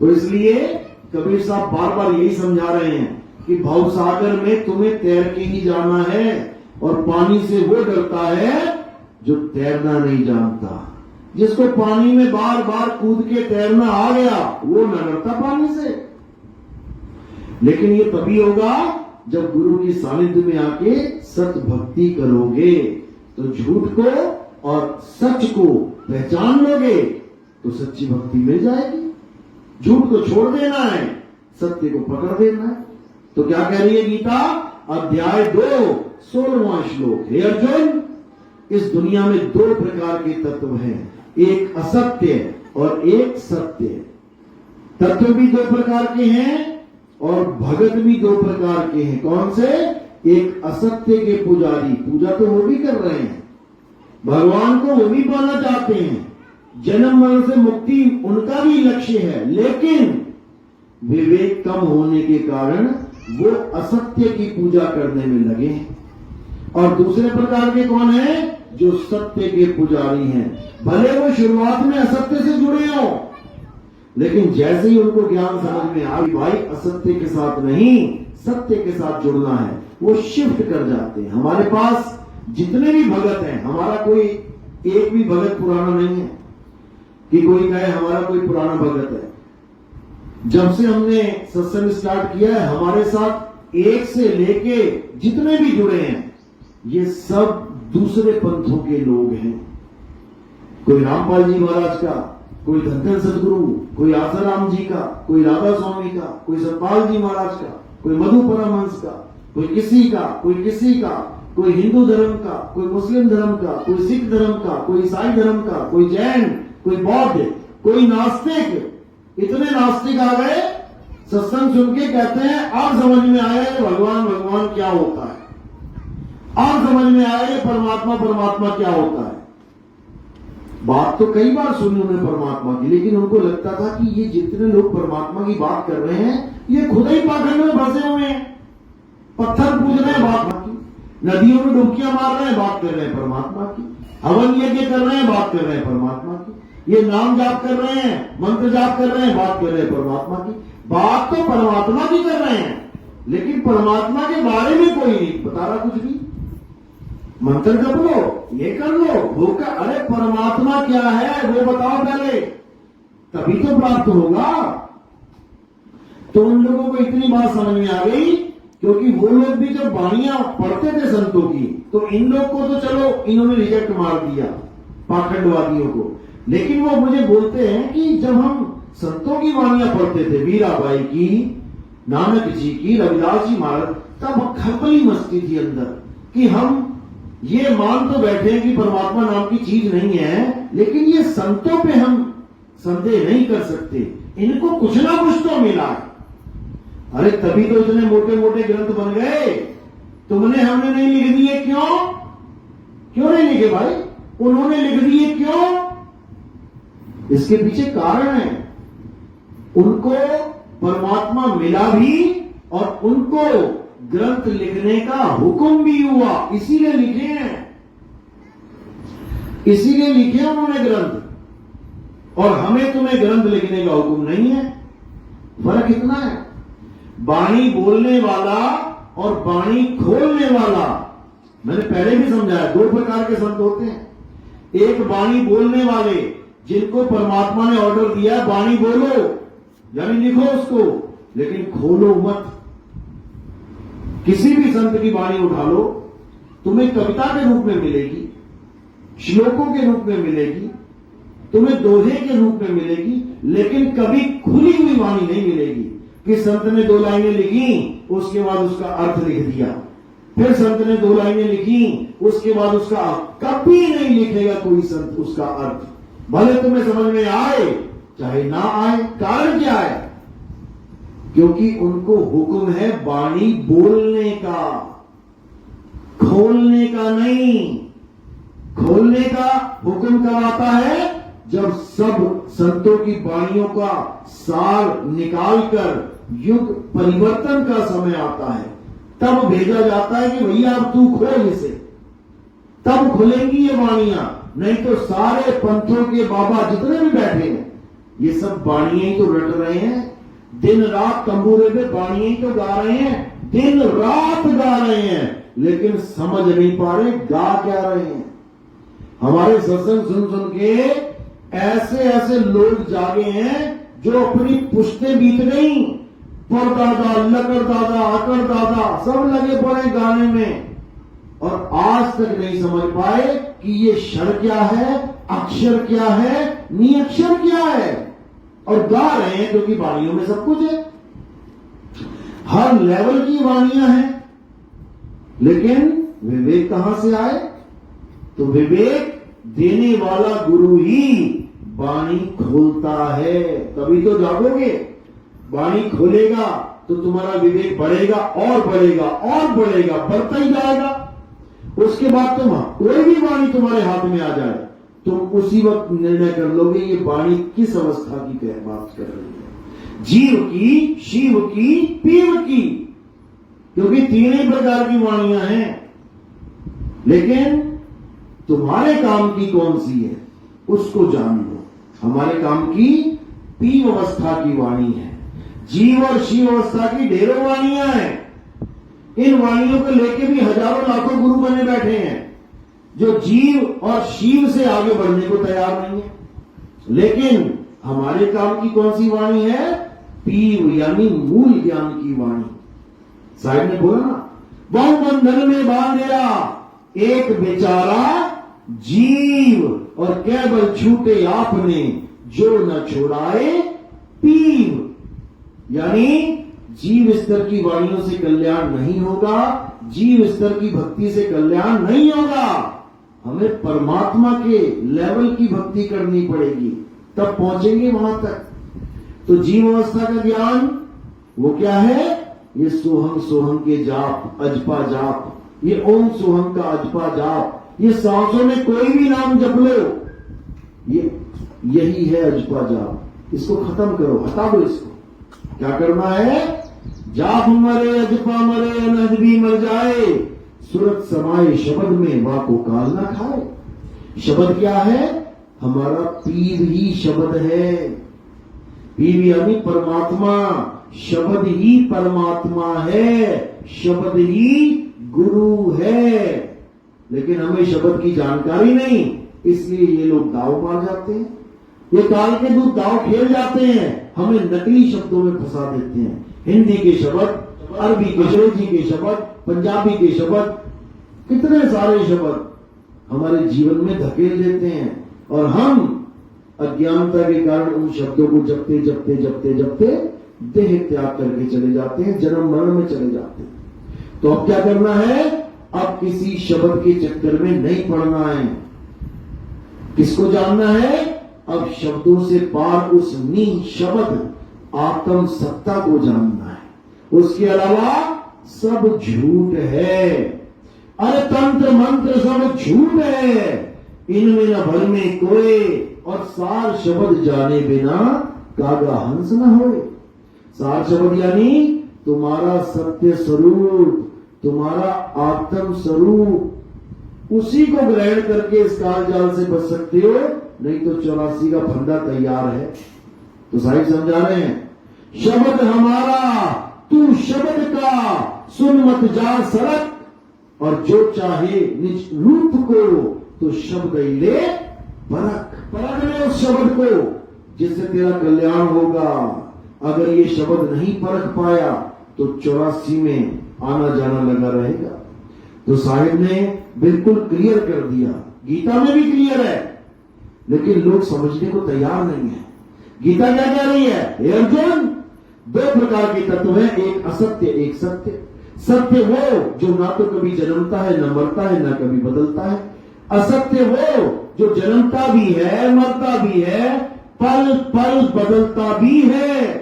तो इसलिए कबीर साहब बार बार यही समझा रहे हैं कि भवसागर में तुम्हें तैर के ही जाना है, और पानी से वो डरता है जो तैरना नहीं जानता। जिसको पानी में बार बार कूद के तैरना आ गया, वो न डरता पानी से। लेकिन ये तभी होगा जब गुरु की सानिध्य में आके सत भक्ति करोगे, तो झूठ को और सच को पहचान लोगे तो सच्ची भक्ति मिल जाएगी। झूठ को छोड़ देना है, सत्य को पकड़ देना है। तो क्या कह रही है गीता? अध्याय 2 16वां श्लोक, हे अर्जुन, इस दुनिया में 2 प्रकार के तत्व हैं, एक असत्य और एक सत्य। तत्व भी 2 प्रकार के हैं और भगत भी 2 प्रकार के हैं। कौन से? एक असत्य के पुजारी, पूजा तो वो भी कर रहे हैं, भगवान को वो भी पाना चाहते हैं, जन्म मरण से मुक्ति उनका भी लक्ष्य है, लेकिन विवेक कम होने के कारण वो असत्य की पूजा करने में लगे हैं। और दूसरे प्रकार के कौन है? जो सत्य के पुजारी हैं। भले वो शुरुआत में असत्य से जुड़े हो, लेकिन जैसे ही उनको ज्ञान समझ में आ भाई असत्य के साथ नहीं सत्य के साथ जुड़ना है, वो शिफ्ट कर जाते हैं। हमारे पास जितने भी भगत हैं, हमारा कोई एक भी भगत पुराना नहीं है कि कोई कहे हमारा कोई पुराना भगत है। जब से हमने सत्संग स्टार्ट किया है, हमारे साथ एक से लेके जितने भी जुड़े हैं ये सब दूसरे पंथों के लोग हैं। कोई रामपाल जी महाराज का, कोई धन सदगुरु, कोई आसाराम जी का, कोई राधा स्वामी का, कोई सतपाल जी महाराज का, कोई मधु परमहंस का, कोई किसी का, कोई हिंदू धर्म का, कोई मुस्लिम धर्म का, कोई सिख धर्म का, कोई ईसाई धर्म का, कोई जैन, कोई बौद्ध, कोई नास्तिक। इतने नास्तिक आ गए सत्संग सुन के, कहते हैं अब समझ में आया कि भगवान क्या होता है, अब समझ में आया कि परमात्मा क्या होता है। बात तो कई बार सुनी उन्हें परमात्मा की, लेकिन उनको लगता था कि ये जितने लोग परमात्मा की बात कर रहे हैं ये खुद ही पाखंड में फंसे हुए हैं। पत्थर पूज रहे हैं बात की, नदियों में डुबकियां मार रहे हैं बात कर रहे हैं परमात्मा की, हवन यज्ञ कर रहे हैं बात कर रहे हैं परमात्मा की, ये नाम जाप कर रहे हैं, मंत्र जाप कर रहे हैं, बात कर रहे हैं परमात्मा की। बात तो परमात्मा की कर रहे हैं, लेकिन परमात्मा के बारे में कोई नहीं बता रहा कुछ भी। मंत्र जप लो, ये कर लो, वो का, अरे परमात्मा क्या है वो बताओ पहले, तभी तो प्राप्त होगा। तो उन लोगों को इतनी बात समझ में आ गई, क्योंकि वो लोग भी जब वाणियां पढ़ते थे संतों की, तो इन लोग को तो चलो इन्होंने रिजेक्ट मार दिया पाखंडवादियों को, लेकिन वो मुझे बोलते हैं कि जब हम संतों की वाणियां पढ़ते थे, मीराबाई की, नानक जी की, रविदास जी महाराज, तब खलबली मस्ती थी अंदर कि हम ये मान तो बैठे हैं कि परमात्मा नाम की चीज नहीं है, लेकिन ये संतों पे हम संदेह नहीं कर सकते, इनको कुछ ना कुछ तो मिला है। अरे तभी तो इतने मोटे मोटे ग्रंथ बन गए, तुमने हमने नहीं लिख दिए, क्यों नहीं लिखे भाई, उन्होंने लिख दिए क्यों? इसके पीछे कारण है, उनको परमात्मा मिला भी और उनको ग्रंथ लिखने का हुक्म भी हुआ, इसीलिए लिखे हैं, इसीलिए लिखे उन्होंने ग्रंथ। और हमें तुम्हें ग्रंथ लिखने का हुक्म नहीं है। फर्क इतना है, वाणी बोलने वाला और वाणी खोलने वाला, मैंने पहले भी समझाया, दो प्रकार के संत होते हैं। एक वाणी बोलने वाले, जिनको परमात्मा ने ऑर्डर दिया वाणी बोलो, यानी लिखो उसको, लेकिन खोलो मत। किसी भी संत की वाणी उठा लो, तुम्हें कविता के रूप में मिलेगी, श्लोकों के रूप में मिलेगी, तुम्हें दोहे के रूप में मिलेगी, लेकिन कभी खुली हुई वाणी नहीं मिलेगी कि संत ने 2 लाइनें लिखी, उसके बाद उसका अर्थ लिख दिया, फिर संत ने 2 लाइनें लिखी, उसके बाद उसका, कभी नहीं लिखेगा कोई संत उसका अर्थ, भले तुम्हें समझ में आए चाहे ना आए। कारण क्या है? क्योंकि उनको हुक्म है वाणी बोलने का, खोलने का नहीं। खोलने का हुक्म कब आता है? जब सब संतों की वाणियों का सार निकालकर युग परिवर्तन का समय आता है, तब भेजा जाता है कि भैया अब तू खोल इसे, तब खुलेंगी ये वाणियां। नहीं तो सारे पंथों के बाबा जितने भी बैठे हैं, ये सब वाणियां ही तो रट रहे हैं, दिन रात तंबूरे पे वाणियां ही तो गा रहे हैं, दिन रात गा रहे हैं, लेकिन समझ नहीं पा रहे गा क्या रहे हैं। हमारे सत्संग सुन सुन के ऐसे ऐसे लोग जागे हैं जो अपनी पुश्तें बीत गई, परदादा, लकर दादा, अकर दादा सब लगे पड़े गाने में, और आज तक नहीं समझ पाए कि ये शर क्या है, अक्षर क्या है, निअक्षर क्या है, और गा रहे हैं क्योंकि वाणियों में सब कुछ है, हर लेवल की वाणियां हैं। लेकिन विवेक कहां से आए? तो विवेक देने वाला गुरु ही वाणी खोलता है, तभी तो जागोगे। वाणी खोलेगा तो तुम्हारा विवेक बढ़ेगा और बढ़ेगा और बढ़ेगा, बढ़ता ही जाएगा। उसके बाद तुम कोई भी वाणी तुम्हारे हाथ में आ जाए, तुम उसी वक्त निर्णय कर लोगे ये वाणी किस अवस्था की बात कर रही है, जीव की, शिव की, पीव की, क्योंकि 3 ही प्रकार की वाणियां हैं। लेकिन तुम्हारे काम की कौन सी है उसको जान लो। हमारे काम की पीव अवस्था की वाणी है, जीव और शिव अवस्था की ढेरों वाणियां हैं। इन वाणियों को लेके भी हजारों लाखों गुरु बने बैठे हैं जो जीव और शिव से आगे बढ़ने को तैयार नहीं है। लेकिन हमारे काम की कौन सी वाणी है? पीव यानी मूल ज्ञान की वाणी। साहिब ने बोला ना, बहु बंधन में बांधेरा एक बेचारा जीव, और केवल छूटे आपने जो न छोड़ाए पीव। यानी जीव स्तर की वाणियों से कल्याण नहीं होगा, जीव स्तर की भक्ति से कल्याण नहीं होगा। हमें परमात्मा के लेवल की भक्ति करनी पड़ेगी, तब पहुंचेंगे वहां तक। तो जीव अवस्था का ज्ञान वो क्या है? ये सोहम सोहम के जाप, अजपा जाप, ये ओम सोहम का अजपा जाप, ये सांसों में कोई भी नाम जप लो, यही है अजपा जाप। इसको खत्म करो, हटा दो इसको। क्या करना है? जाप मरे अजपा मरे, अनहद भी मर जाए, सूरत समाये शब्द में वाको काल ना खाए। शब्द क्या है? हमारा पीर ही शब्द है। पीर यानी परमात्मा, शब्द ही परमात्मा है, शब्द ही गुरु है। लेकिन हमें शब्द की जानकारी नहीं, इसलिए ये लोग दाव मार जाते हैं, ये काल के दूत दाव खेल जाते हैं, हमें नकली शब्दों में फंसा देते हैं। हिंदी के शब्द, अरबी के, अंग्रेजी के शब्द, पंजाबी के शब्द, कितने सारे शब्द हमारे जीवन में धकेल देते हैं, और हम अज्ञानता के कारण उन शब्दों को जपते जपते जपते जपते देह त्याग करके चले जाते हैं, जन्म मरण में चले जाते हैं। तो अब क्या करना है? अब किसी शब्द के चक्कर में नहीं पड़ना है। किसको जानना है? अब शब्दों से पार उस शब्द आत्म सत्ता को जानना है। उसके अलावा सब झूठ है। अरे तंत्र मंत्र सब झूठ है, इनमें न भर में कोई, और सार शब्द जाने बिना कागा हंस न होए। सार शब्द यानी तुम्हारा सत्य स्वरूप, तुम्हारा आत्म स्वरूप, उसी को ग्रहण करके इस काल जाल से बच सकते हो, नहीं तो 84 का फंदा तैयार है। तो साहिब समझा रहे हैं, शब्द हमारा तू शब्द का, सुन मत जा सरक, और जो चाहे निज रूप को तो शब्द ले परख। परख ले उस शब्द को जिससे तेरा कल्याण होगा। अगर ये शब्द नहीं परख पाया तो 84 में आना जाना लगा रहेगा। तो साहिब ने बिल्कुल क्लियर कर दिया, गीता में भी क्लियर है, लेकिन लोग समझने को तैयार नहीं है। गीता क्या कह रही है? हे अर्जुन, दो प्रकार के तत्व हैं, एक असत्य एक सत्य। सत्य वो जो ना तो कभी जन्मता है न मरता है न कभी बदलता है। असत्य वो जो जन्मता भी है, मरता भी है, पल पल बदलता भी है।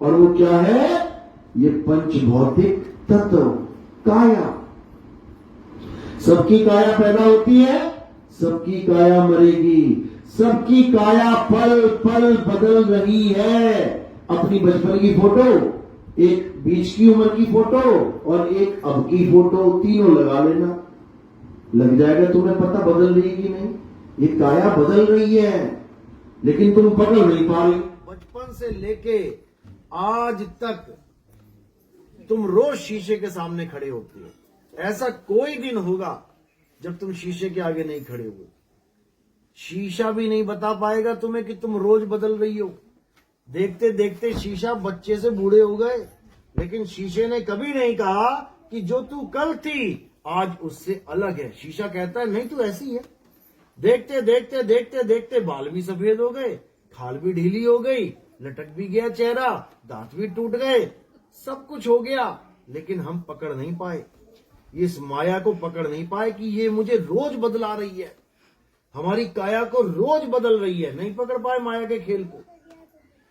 और वो क्या है? ये पंच भौतिक तत्व, काया। सबकी काया पैदा होती है, सबकी काया मरेगी, सबकी काया पल पल बदल रही है। अपनी बचपन की फोटो, एक बीच की उम्र की फोटो और एक अब की फोटो, तीनों लगा लेना, लग जाएगा तुम्हें पता बदल रही है कि नहीं। ये काया बदल रही है, लेकिन तुम पकड़ नहीं पा रहे। बचपन से लेके आज तक तुम रोज शीशे के सामने खड़े होते हो। ऐसा कोई दिन होगा जब तुम शीशे के आगे नहीं खड़े हुए। शीशा भी नहीं बता पाएगा तुम्हें कि तुम रोज बदल रही हो। देखते देखते शीशा बच्चे से बूढ़े हो गए, लेकिन शीशे ने कभी नहीं कहा कि जो तू कल थी आज उससे अलग है। शीशा कहता है नहीं, तू ऐसी है। देखते देखते देखते देखते बाल भी सफेद हो गए, खाल भी ढीली हो गई, लटक भी गया चेहरा, दांत भी टूट गए, सब कुछ हो गया, लेकिन हम पकड़ नहीं पाए, इस माया को पकड़ नहीं पाए कि ये मुझे रोज बदला रही है, हमारी काया को रोज बदल रही है। नहीं पकड़ पाए माया के खेल को,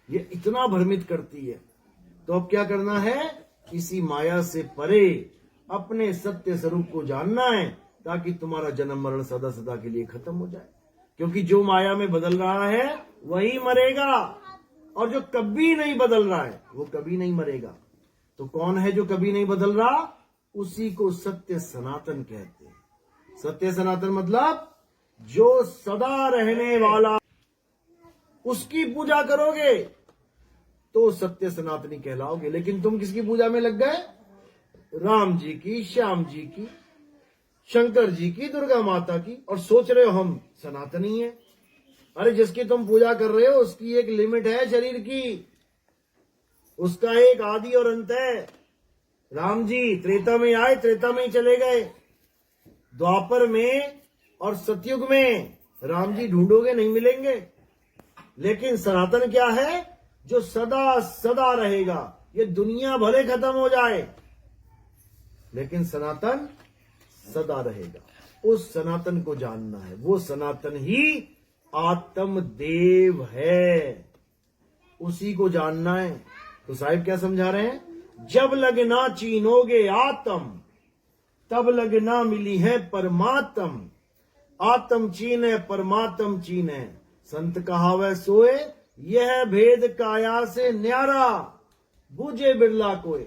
ये इतना भ्रमित करती है। तो अब क्या करना है? इसी माया से परे अपने सत्य स्वरूप को जानना है, ताकि तुम्हारा जन्म मरण सदा सदा के लिए खत्म हो जाए। क्योंकि जो माया में बदल रहा है वही मरेगा, और जो कभी नहीं बदल रहा है वो कभी नहीं मरेगा। तो कौन है जो कभी नहीं बदल रहा? उसी को सत्य सनातन कहते हैं। सत्य सनातन मतलब जो सदा रहने वाला, उसकी पूजा करोगे तो सत्य सनातनी कहलाओगे। लेकिन तुम किसकी पूजा में लग गए? राम जी की, श्याम जी की, शंकर जी की, दुर्गा माता की, और सोच रहे हो हम सनातनी है। अरे जिसकी तुम पूजा कर रहे हो उसकी एक लिमिट है शरीर की। उसका एक आदि और अंत है। राम जी त्रेता में आए, त्रेता में ही चले गए। द्वापर में और सतयुग में राम जी ढूंढोगे नहीं मिलेंगे। लेकिन सनातन क्या है? जो सदा सदा रहेगा। ये दुनिया भले खत्म हो जाए, लेकिन सनातन सदा रहेगा। उस सनातन को जानना है। वो सनातन ही आत्मदेव है, उसी को जानना है। तो साहिब क्या समझा रहे हैं? जब लगना चीनोगे आत्म, तब लगना मिली है परमात्म। आत्म चीन है, परमात्म चीन है। संत कहावै सोए, यह भेद काया से न्यारा, बूझे बिरला कोय।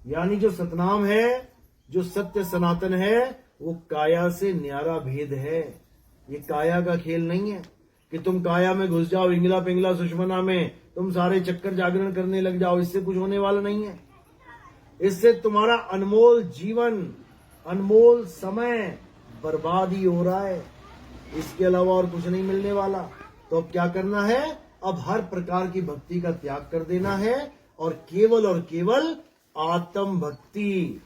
यानी जो सतनाम है, जो सत्य सनातन है, वो काया से न्यारा भेद है। ये काया का खेल नहीं है कि तुम काया में घुस जाओ, इंगला पिंगला सुषमना में तुम सारे चक्कर जागरण करने लग जाओ। इससे कुछ होने वाला नहीं है। इससे तुम्हारा अनमोल जीवन, अनमोल समय बर्बाद ही हो रहा है। इसके अलावा और कुछ नहीं मिलने वाला। तो अब क्या करना है? अब हर प्रकार की भक्ति का त्याग कर देना है और केवल आत्म भक्ति,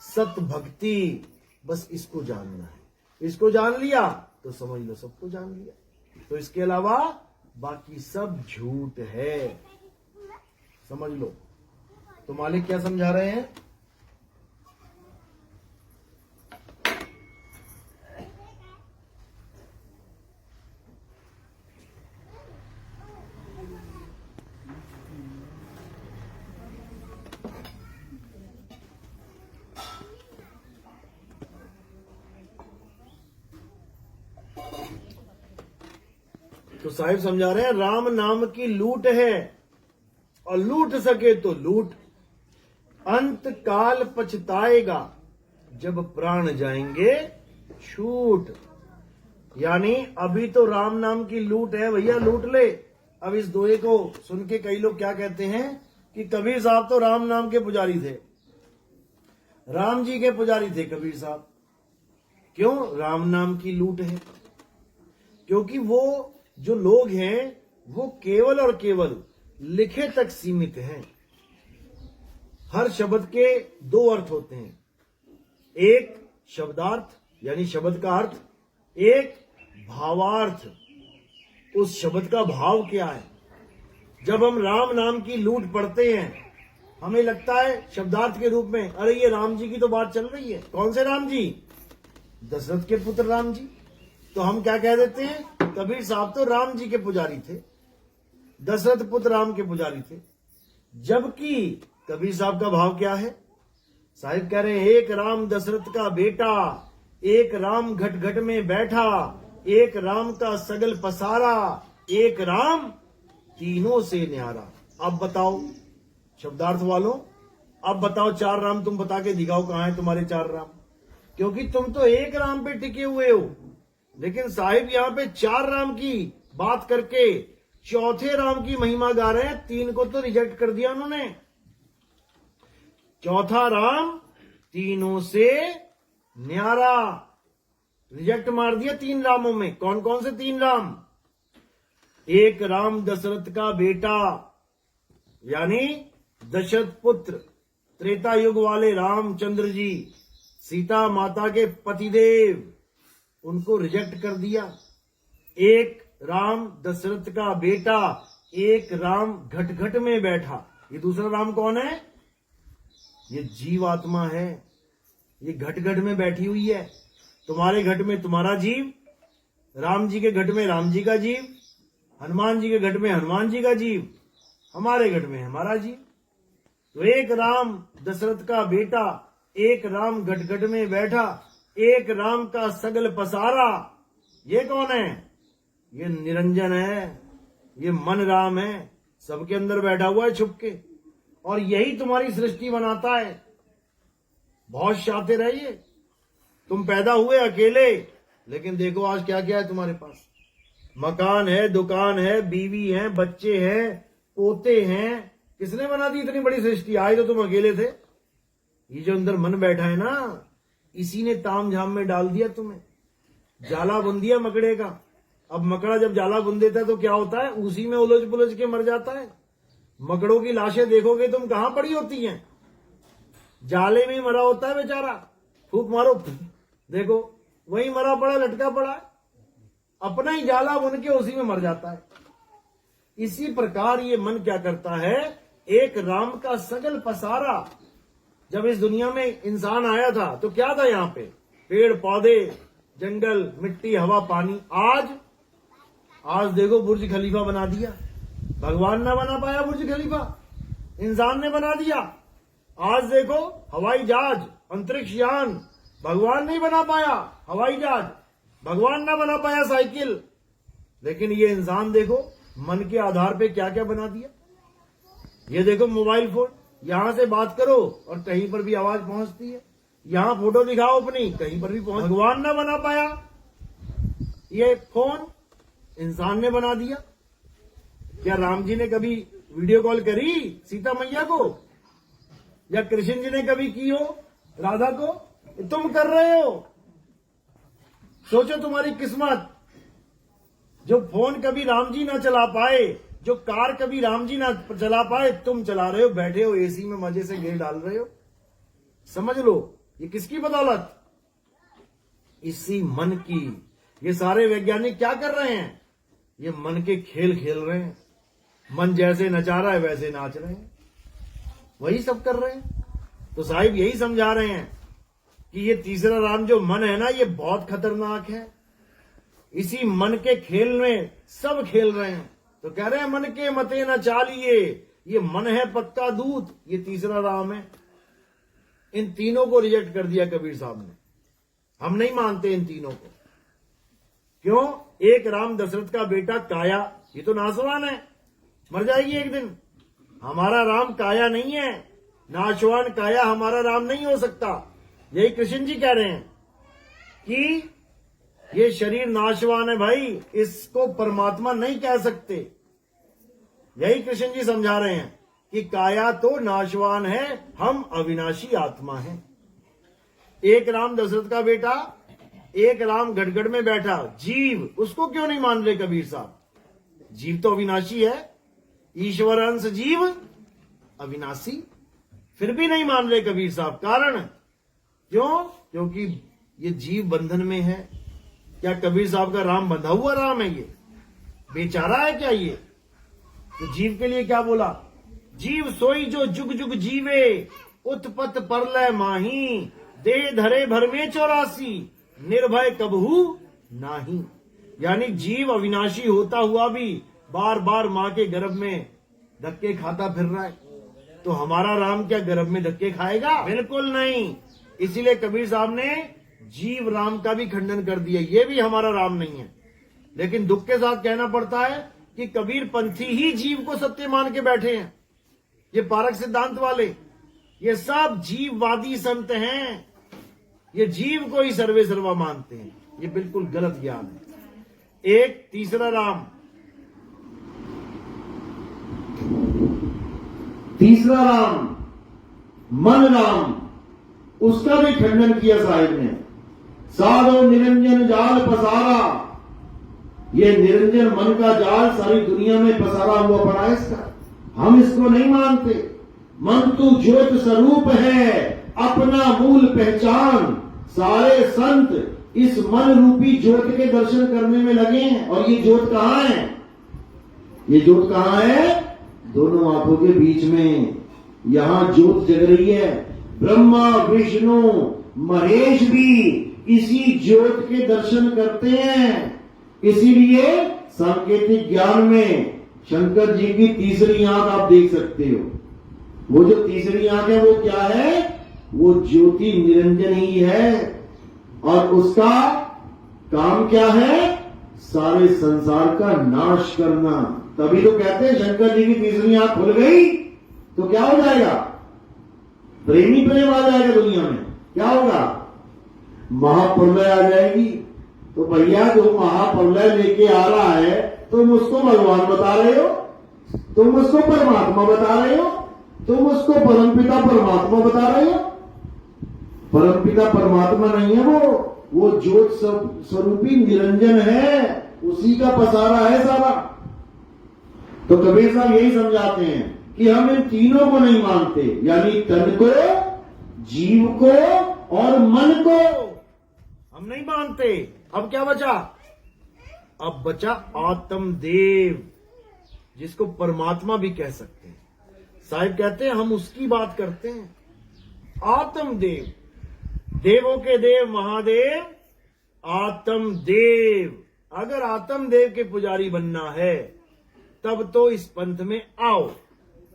सत भक्ति, बस इसको जानना है। इसको जान लिया तो समझ लो सबको जान लिया। तो इसके अलावा बाकी सब झूठ है, समझ लो। तो मालिक क्या समझा रहे हैं? तो साहिब समझा रहे हैं राम नाम की लूट है, और लूट सके तो लूट। अंत काल पछताएगा जब प्राण जाएंगे छूट। यानी अभी तो राम नाम की लूट है, भैया लूट ले। अब इस दोहे को सुन के कई लोग क्या कहते हैं कि कबीर साहब तो राम नाम के पुजारी थे, राम जी के पुजारी थे कबीर साहब। क्यों? राम नाम की लूट है। क्योंकि वो जो लोग हैं वो केवल और केवल लिखे तक सीमित हैं। हर शब्द के दो अर्थ होते हैं, एक शब्दार्थ यानी शब्द का अर्थ, एक भावार्थ। उस शब्द का भाव क्या है? जब हम राम नाम की लूट पढ़ते हैं, हमें लगता है शब्दार्थ के रूप में, अरे ये राम जी की तो बात चल रही है। कौन से राम जी? दशरथ के पुत्र राम जी। तो हम क्या कह देते हैं? कबीर साहब तो राम जी के पुजारी थे, दशरथ पुत्र राम के पुजारी थे। जबकि कबीर साहब का भाव क्या है? साहिब कह रहे हैं एक राम दशरथ का बेटा, एक राम घट घट में बैठा, एक राम का सगल पसारा, एक राम तीनों से न्यारा। अब बताओ शब्दार्थ वालों, अब बताओ चार राम तुम बता के दिखाओ कहां है तुम्हारे चार राम। क्योंकि तुम तो एक राम पे टिके हुए हो, लेकिन साहिब यहां पे चार राम की बात करके चौथे राम की महिमा गा रहे हैं। तीन को तो रिजेक्ट कर दिया उन्होंने। चौथा राम तीनों से न्यारा, रिजेक्ट मार दिया तीन रामों में। कौन कौन से तीन राम? एक राम दशरथ का बेटा यानी दशरथ पुत्र, त्रेता युग वाले रामचंद्र जी, सीता माता के पतिदेव, उनको रिजेक्ट कर दिया। एक राम दशरथ का बेटा, एक राम घट घट में बैठा। ये दूसरा राम कौन है? ये जीवात्मा है। ये घट घट में बैठी हुई है। तुम्हारे घट में तुम्हारा जीव, राम जी के घट में राम जी का जीव, हनुमान जी के घट में हनुमान जी का जीव, हमारे घट में हमारा जीव। तो एक राम दशरथ का बेटा, एक राम घट घट में बैठा, एक राम का सगल पसारा। ये कौन है? ये निरंजन है, ये मन राम है, सबके अंदर बैठा हुआ है छुप के। और यही तुम्हारी सृष्टि बनाता है। बहुत शातिर है ये। तुम पैदा हुए अकेले, लेकिन देखो आज क्या क्या है तुम्हारे पास। मकान है, दुकान है, बीवी है, बच्चे हैं, पोते हैं। किसने बना दी इतनी बड़ी सृष्टि? आए तो तुम अकेले थे। ये जो अंदर मन बैठा है ना, इसी ने ताम झाम में डाल दिया तुम्हें, जाला बुन दिया मकड़े का। अब मकड़ा जब जाला बुन देता है तो क्या होता है? उसी में उलझ पुलझ के मर जाता है। मकड़ों की लाशें देखोगे तुम कहां पड़ी होती हैं? जाले में ही मरा होता है बेचारा, फूंक मारो देखो वहीं मरा पड़ा, लटका पड़ा है, अपना ही जाला बुन के उसी में मर जाता है। इसी प्रकार ये मन क्या करता है, एक राम का सगल पसारा। जब इस दुनिया में इंसान आया था तो क्या था यहाँ पे? पेड़ पौधे, जंगल, मिट्टी, हवा, पानी। आज देखो बुर्ज खलीफा बना दिया। भगवान ना बना पाया बुर्ज खलीफा, इंसान ने बना दिया। आज देखो हवाई जहाज, अंतरिक्ष यान, भगवान नहीं बना पाया हवाई जहाज, भगवान ना बना पाया साइकिल। लेकिन ये इंसान देखो मन के आधार पे क्या क्या बना दिया। ये देखो मोबाइल फोन, यहां से बात करो और कहीं पर भी आवाज पहुंचती है। यहां फोटो दिखाओ अपनी, कहीं पर भी पहुंच। भगवान ना बना पाया ये फोन, इंसान ने बना दिया। क्या राम जी ने कभी वीडियो कॉल करी सीता मैया को? या कृष्ण जी ने कभी की हो राधा को? तुम कर रहे हो। सोचो तुम्हारी किस्मत, जो फोन कभी राम जी ना चला पाए, जो कार कभी राम जी ना चला पाए, तुम चला रहे हो, बैठे हो एसी में मजे से गेर डाल रहे हो। समझ लो ये किसकी बदौलत? इसी मन की। ये सारे वैज्ञानिक क्या कर रहे हैं? ये मन के खेल खेल रहे हैं। मन जैसे नचा रहा है वैसे नाच रहे हैं, वही सब कर रहे हैं। तो साहिब यही समझा रहे हैं कि ये तीसरा राम जो मन है ना, ये बहुत खतरनाक है। इसी मन के खेल में सब खेल रहे हैं। तो कह रहे हैं मन के मते न चालिए, ये मन है पक्का दूत, ये तीसरा राम है। इन तीनों को रिजेक्ट कर दिया कबीर साहब ने। हम नहीं मानते इन तीनों को। क्यों? एक राम दशरथ का बेटा काया, ये तो नासवान है, मर जाएगी एक दिन। हमारा राम काया नहीं है, नाशवान काया हमारा राम नहीं हो सकता। यही कृष्ण जी कह रहे हैं कि ये शरीर नाशवान है भाई, इसको परमात्मा नहीं कह सकते। यही कृष्ण जी समझा रहे हैं कि काया तो नाशवान है, हम अविनाशी आत्मा हैं। एक राम दशरथ का बेटा, एक राम गड़गड़ में बैठा जीव, उसको क्यों नहीं मान रहे कबीर साहब? जीव तो अविनाशी है, ईश्वर अंश जीव अविनाशी, फिर भी नहीं मान रहे कबीर साहब। कारण क्यों? क्योंकि ये जीव बंधन में है। क्या कबीर साहब का राम बंधा हुआ राम है? ये बेचारा है क्या ये? तो जीव के लिए क्या बोला? जीव सोई जो जुग जुग जीवे, उत्पत परलय माही, देह धरे भर में 84, निर्भय कबहू नाही। यानी जीव अविनाशी होता हुआ भी बार बार मां के गर्भ में धक्के खाता फिर रहा है। तो हमारा राम क्या गर्भ में धक्के खाएगा? बिल्कुल नहीं। इसीलिए कबीर साहब ने जीव राम का भी खंडन कर दिया, ये भी हमारा राम नहीं है। लेकिन दुख के साथ कहना पड़ता है कि कबीर पंथी ही जीव को सत्य मान के बैठे हैं। ये पारक सिद्धांत वाले, ये सब जीववादी संत हैं। ये जीव को ही सर्वे सर्वा मानते हैं। ये बिल्कुल गलत ज्ञान है। एक तीसरा राम, तीसरा राम मन राम, उसका भी खंडन किया साहिब ने। साधो निरंजन जाल पसारा, ये निरंजन मन का जाल सारी दुनिया में पसारा हुआ पड़ा है इसका। हम इसको नहीं मानते। मन तो ज्योत स्वरूप है, अपना मूल पहचान। सारे संत इस मन रूपी ज्योत के दर्शन करने में लगे हैं। और ये ज्योत कहां है? ये ज्योत कहां है? दोनों आंखों के बीच में यहां ज्योत जग रही है। ब्रह्मा विष्णु महेश भी इसी ज्योत के दर्शन करते हैं। इसीलिए सांकेतिक ज्ञान में शंकर जी की तीसरी आंख आप देख सकते हो। वो जो तीसरी आंख है वो क्या है? वो ज्योति निरंजन ही है। और उसका काम क्या है? सारे संसार का नाश करना। तभी तो कहते हैं शंकर जी की तीसरी आंख खुल गई तो क्या हो जाएगा? प्रेमी प्रेम आ जाएगा दुनिया में। क्या होगा? महाप्रलय आ जाएगी। तो भैया जो महाप्रलय लेके आ रहा है, तुम उसको भगवान बता रहे हो, तुम उसको परमात्मा बता रहे हो, तुम उसको परमपिता परमात्मा बता रहे हो। परमपिता परमात्मा नहीं है वो ज्योत स्वरूपी निरंजन है, उसी का पसारा है सारा। तो कबीर साहब यही समझाते हैं कि हम इन तीनों को नहीं मानते, यानी तन को, जीव को और मन को हम नहीं मानते। अब क्या बचा? अब बचा आत्मदेव, जिसको परमात्मा भी कह सकते हैं। साहिब कहते हैं हम उसकी बात करते हैं, आत्मदेव, देवों के देव महादेव, आत्मदेव। अगर आत्मदेव के पुजारी बनना है तब तो इस पंथ में आओ।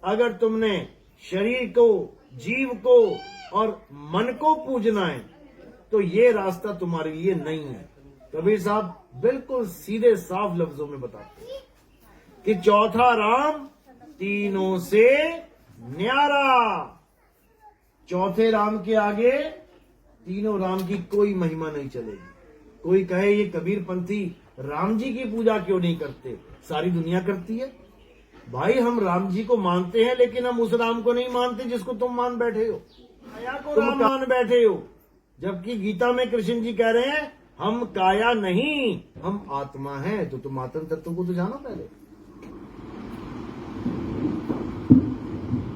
अगर तुमने शरीर को, जीव को और मन को पूजना है तो ये रास्ता तुम्हारे लिए नहीं है। कबीर साहब बिल्कुल सीधे साफ लफ्जों में बताते हैं कि चौथा राम तीनों से न्यारा। चौथे राम के आगे तीनों राम की कोई महिमा नहीं चलेगी। कोई कहे ये कबीर पंथी राम जी की पूजा क्यों नहीं करते, सारी दुनिया करती है। भाई हम राम जी को मानते हैं, लेकिन हम उस राम को नहीं मानते जिसको तुम मान बैठे हो, काया को राम मान बैठे हो। जबकि गीता में कृष्ण जी कह रहे हैं हम काया नहीं, हम आत्मा हैं। तो तुम आत्म तत्व को तो जानो पहले।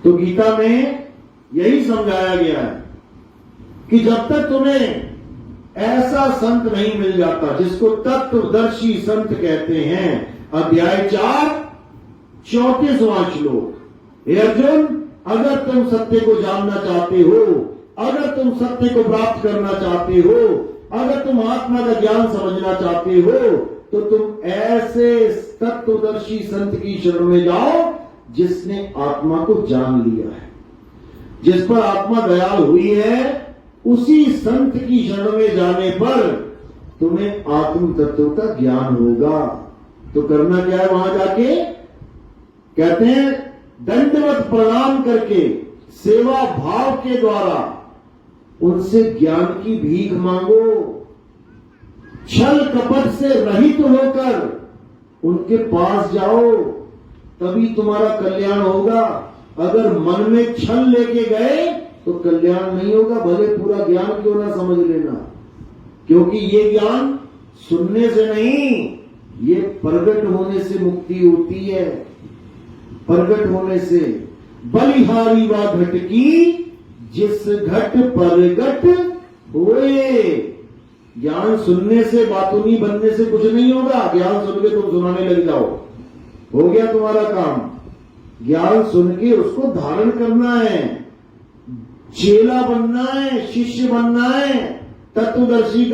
तो गीता में यही समझाया गया है कि जब तक तुम्हें ऐसा संत नहीं मिल जाता जिसको तत्वदर्शी संत कहते हैं। अध्याय 4 34वां श्लोक, हे अर्जुन, अगर तुम सत्य को जानना चाहते हो, अगर तुम सत्य को प्राप्त करना चाहते हो, अगर तुम आत्मा का ज्ञान समझना चाहते हो, तो तुम ऐसे तत्वदर्शी संत की शरण में जाओ जिसने आत्मा को जान लिया है, जिस पर आत्मा दयाल हुई है। उसी संत की शरण में जाने पर तुम्हें आत्म तत्व का ज्ञान होगा। तो करना क्या है वहां जाके? कहते हैं दंडवत प्रणाम करके सेवा भाव के द्वारा उनसे ज्ञान की भीख मांगो। छल कपट से रहित होकर उनके पास जाओ, तभी तुम्हारा कल्याण होगा। अगर मन में छल लेके गए तो कल्याण नहीं होगा, भले पूरा ज्ञान क्यों ना समझ लेना, क्योंकि ये ज्ञान सुनने से नहीं, ये प्रगट होने से मुक्ति होती है। प्रगट होने से बलिहारी व घट की जिस घट प्रगट हुए। ज्ञान सुनने से, बातुनी बनने से कुछ नहीं होगा। ज्ञान सुन के तुम सुनाने लग जाओ, हो गया तुम्हारा काम। ज्ञान सुन के उसको धारण करना है, चेला बनना है, शिष्य बनना है, तत्वदर्शी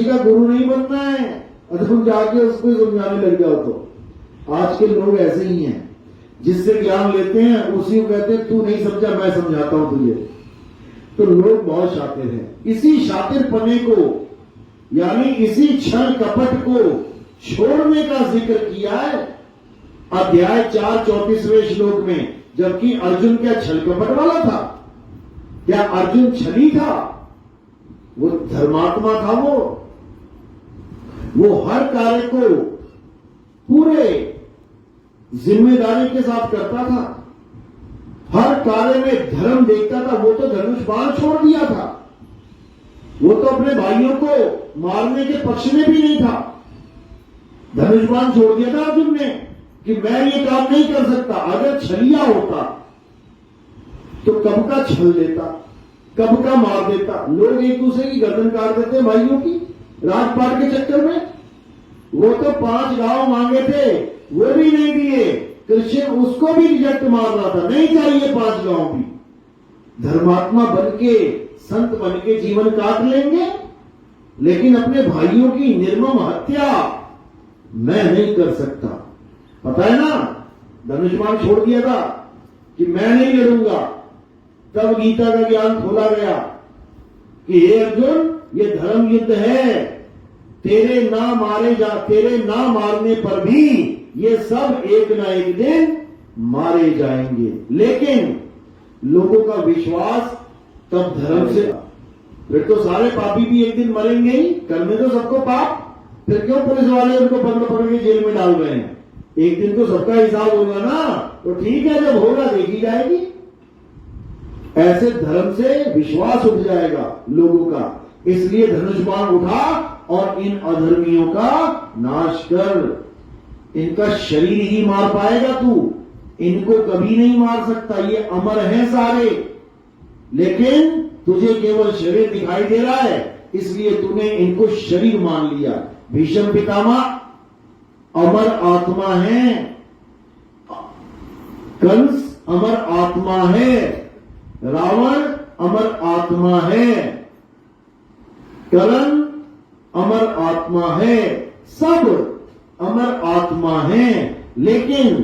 का गुरु नहीं बनना है। और तुम जाके उसको समझाने लग जाओ तो आज के लोग ऐसे ही हैं, जिससे ज्ञान लेते हैं उसी को कहते हैं तू नहीं समझा मैं समझाता हूं तुझे। तो लोग बहुत शातिर हैं। इसी शातिरपने को, यानी इसी छल कपट को छोड़ने का जिक्र किया है अध्याय 4 34वें श्लोक में। जबकि अर्जुन क्या छल कपट वाला था? क्या अर्जुन छली था? वो धर्मात्मा था। वो हर कार्य को पूरे जिम्मेदारी के साथ करता था, हर कार्य में धर्म देखता था। वो तो धनुष बाण छोड़ दिया था, वो तो अपने भाइयों को मारने के पक्ष में भी नहीं था। धनुष बाण छोड़ दिया था अर्जुन ने कि मैं ये काम नहीं कर सकता। अगर छलिया होता तो कब का छल देता, कब का मार देता। लोग एक दूसरे की गर्दन काट देते हैं भाइयों की राजपाट के चक्कर में। वो तो 5 गांव मांगे थे, वो भी नहीं दिए। कृष्ण उसको भी रिजेक्ट मार रहा था, नहीं चाहिए 5 गांव भी। धर्मात्मा बनके, संत बनके जीवन काट लेंगे, लेकिन अपने भाइयों की निर्मम हत्या मैं नहीं कर सकता। पता है ना, धनुष्मान छोड़ दिया था कि मैं नहीं लड़ूंगा। तब गीता का ज्ञान खोला गया कि हे अर्जुन, ये धर्म युद्ध है, तेरे ना मारने पर भी ये सब एक ना एक दिन मारे जाएंगे। लेकिन लोगों का विश्वास तब धर्म से, फिर तो सारे पापी भी एक दिन मरेंगे ही, करने तो सबको पाप। फिर क्यों पुलिस वाले उनको पकड़ के जेल में डाल रहे हैं? एक दिन तो सबका हिसाब होगा ना। तो ठीक है, जब होगा देखी जाएगी। ऐसे धर्म से विश्वास उठ जाएगा लोगों का। इसलिए धनुष बाण उठा और इन अधर्मियों का नाश कर। इनका शरीर ही मार पाएगा तू, इनको कभी नहीं मार सकता, ये अमर हैं सारे, लेकिन तुझे केवल शरीर दिखाई दे रहा है, इसलिए तूने इनको शरीर मान लिया। भीष्म पितामह अमर आत्मा है, कंस अमर आत्मा है, रावण अमर आत्मा है, कर्ण अमर आत्मा है, सब अमर आत्मा है, लेकिन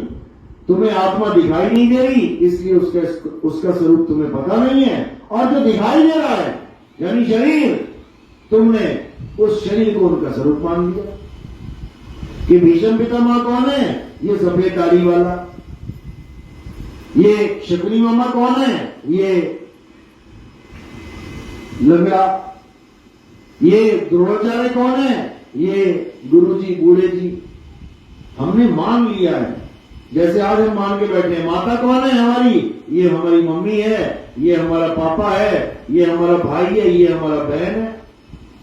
तुम्हें आत्मा दिखाई नहीं दे रही, इसलिए उसका स्वरूप तुम्हें पता नहीं है। और जो दिखाई दे रहा है यानी शरीर, तुमने उस शरीर को उनका स्वरूप मान लिया। कि भीष्म पितामह कौन है? ये सफेद दाढ़ी वाला। ये शकुनी मामा कौन है? ये लंगड़ा। ये द्रोणाचार्य कौन है? ये गुरुजी, बूढ़े जी। हमने मान लिया है, जैसे आज हम मान के बैठे हैं। माता कौन है हमारी? ये हमारी मम्मी है, ये हमारा पापा है, ये हमारा भाई है, ये हमारा बहन है।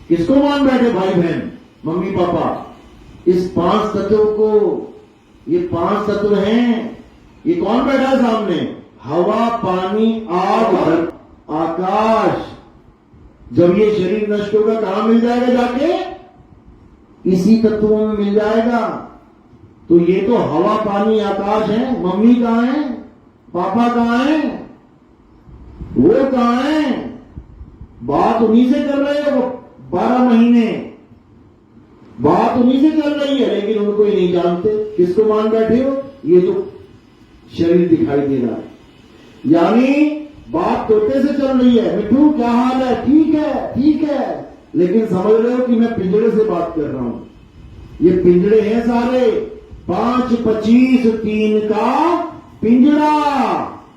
किसको मान बैठे? भाई बहन, मम्मी पापा। इस 5 तत्वों को, ये 5 तत्व हैं। ये कौन बैठा है सामने? हवा, पानी, आग, आकाश। जब ये शरीर नष्ट होगा कहां मिल जाएगा जाके? इसी तत्वों में मिल जाएगा। तो ये तो हवा, पानी, आकाश है। मम्मी कहां है? पापा कहां है? वो कहां है? बात उन्हीं से कर रहे हो 12 महीने, बात उन्हीं से चल रही है, लेकिन उनको ही नहीं जानते। किसको मान बैठे हो? ये तो शरीर दिखाई दे रहा है। यानी बात तोते से चल रही है। मिठू क्या हाल है? ठीक है, ठीक है, लेकिन समझ रहे हो कि मैं पिंजड़े से बात कर रहा हूं। ये पिंजड़े हैं सारे। 5, 25, 3 का पिंजड़ा।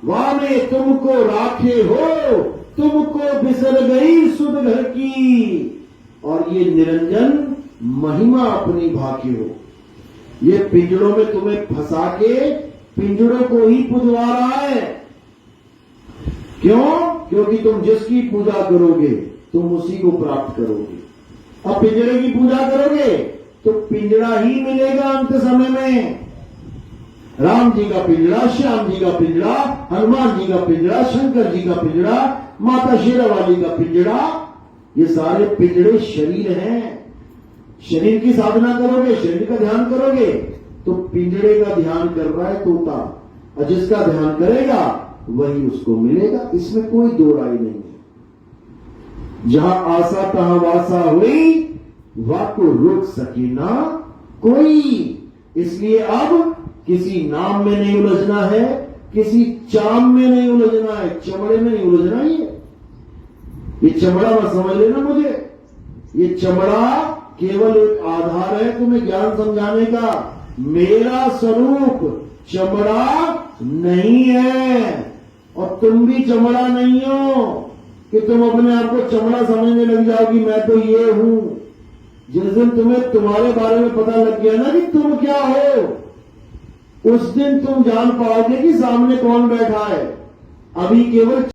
वाने तुमको राखे हो, तुमको बिसर गई सुध घर की। और ये निरंजन महिमा अपनी भाके हो। ये पिंजड़ों में तुम्हें फंसा के पिंजड़ों को ही पुजवा रहा है। क्यों? क्योंकि तुम जिसकी पूजा करोगे तुम उसी को प्राप्त करोगे। अब पिंजड़े की पूजा करोगे तो पिंजड़ा ही मिलेगा अंत समय में। राम जी का पिंजड़ा, श्याम जी का पिंजड़ा, हनुमान जी का पिंजड़ा, शंकर जी का पिंजड़ा, माता शेरावाली का पिंजड़ा, ये सारे पिंजड़े शरीर हैं। शरीर की साधना करोगे, शरीर का ध्यान करोगे तो पिंजड़े का ध्यान कर रहा है तोता, और जिसका ध्यान करेगा वही उसको मिलेगा। इसमें कोई दो राय नहीं है। जहां आशा तहां वासा हुई, वाको रोक सके ना कोई। इसलिए अब किसी नाम में नहीं उलझना है, किसी चाम में नहीं उलझना है, चमड़े में नहीं उलझना है। ये चमड़ा मत समझ लेना मुझे। ये चमड़ा केवल एक आधार है तुम्हें ज्ञान समझाने का। मेरा स्वरूप चमड़ा नहीं है, और तुम भी चमड़ा नहीं हो कि तुम अपने आप को चमड़ा समझने लग जाओगी। मैं तो ये हूं। जिस दिन तुम्हें तुम्हारे बारे में पता लग गया ना कि तुम क्या हो, उस दिन तुम जान पाओगे कि सामने कौन बैठा है। अभी केवल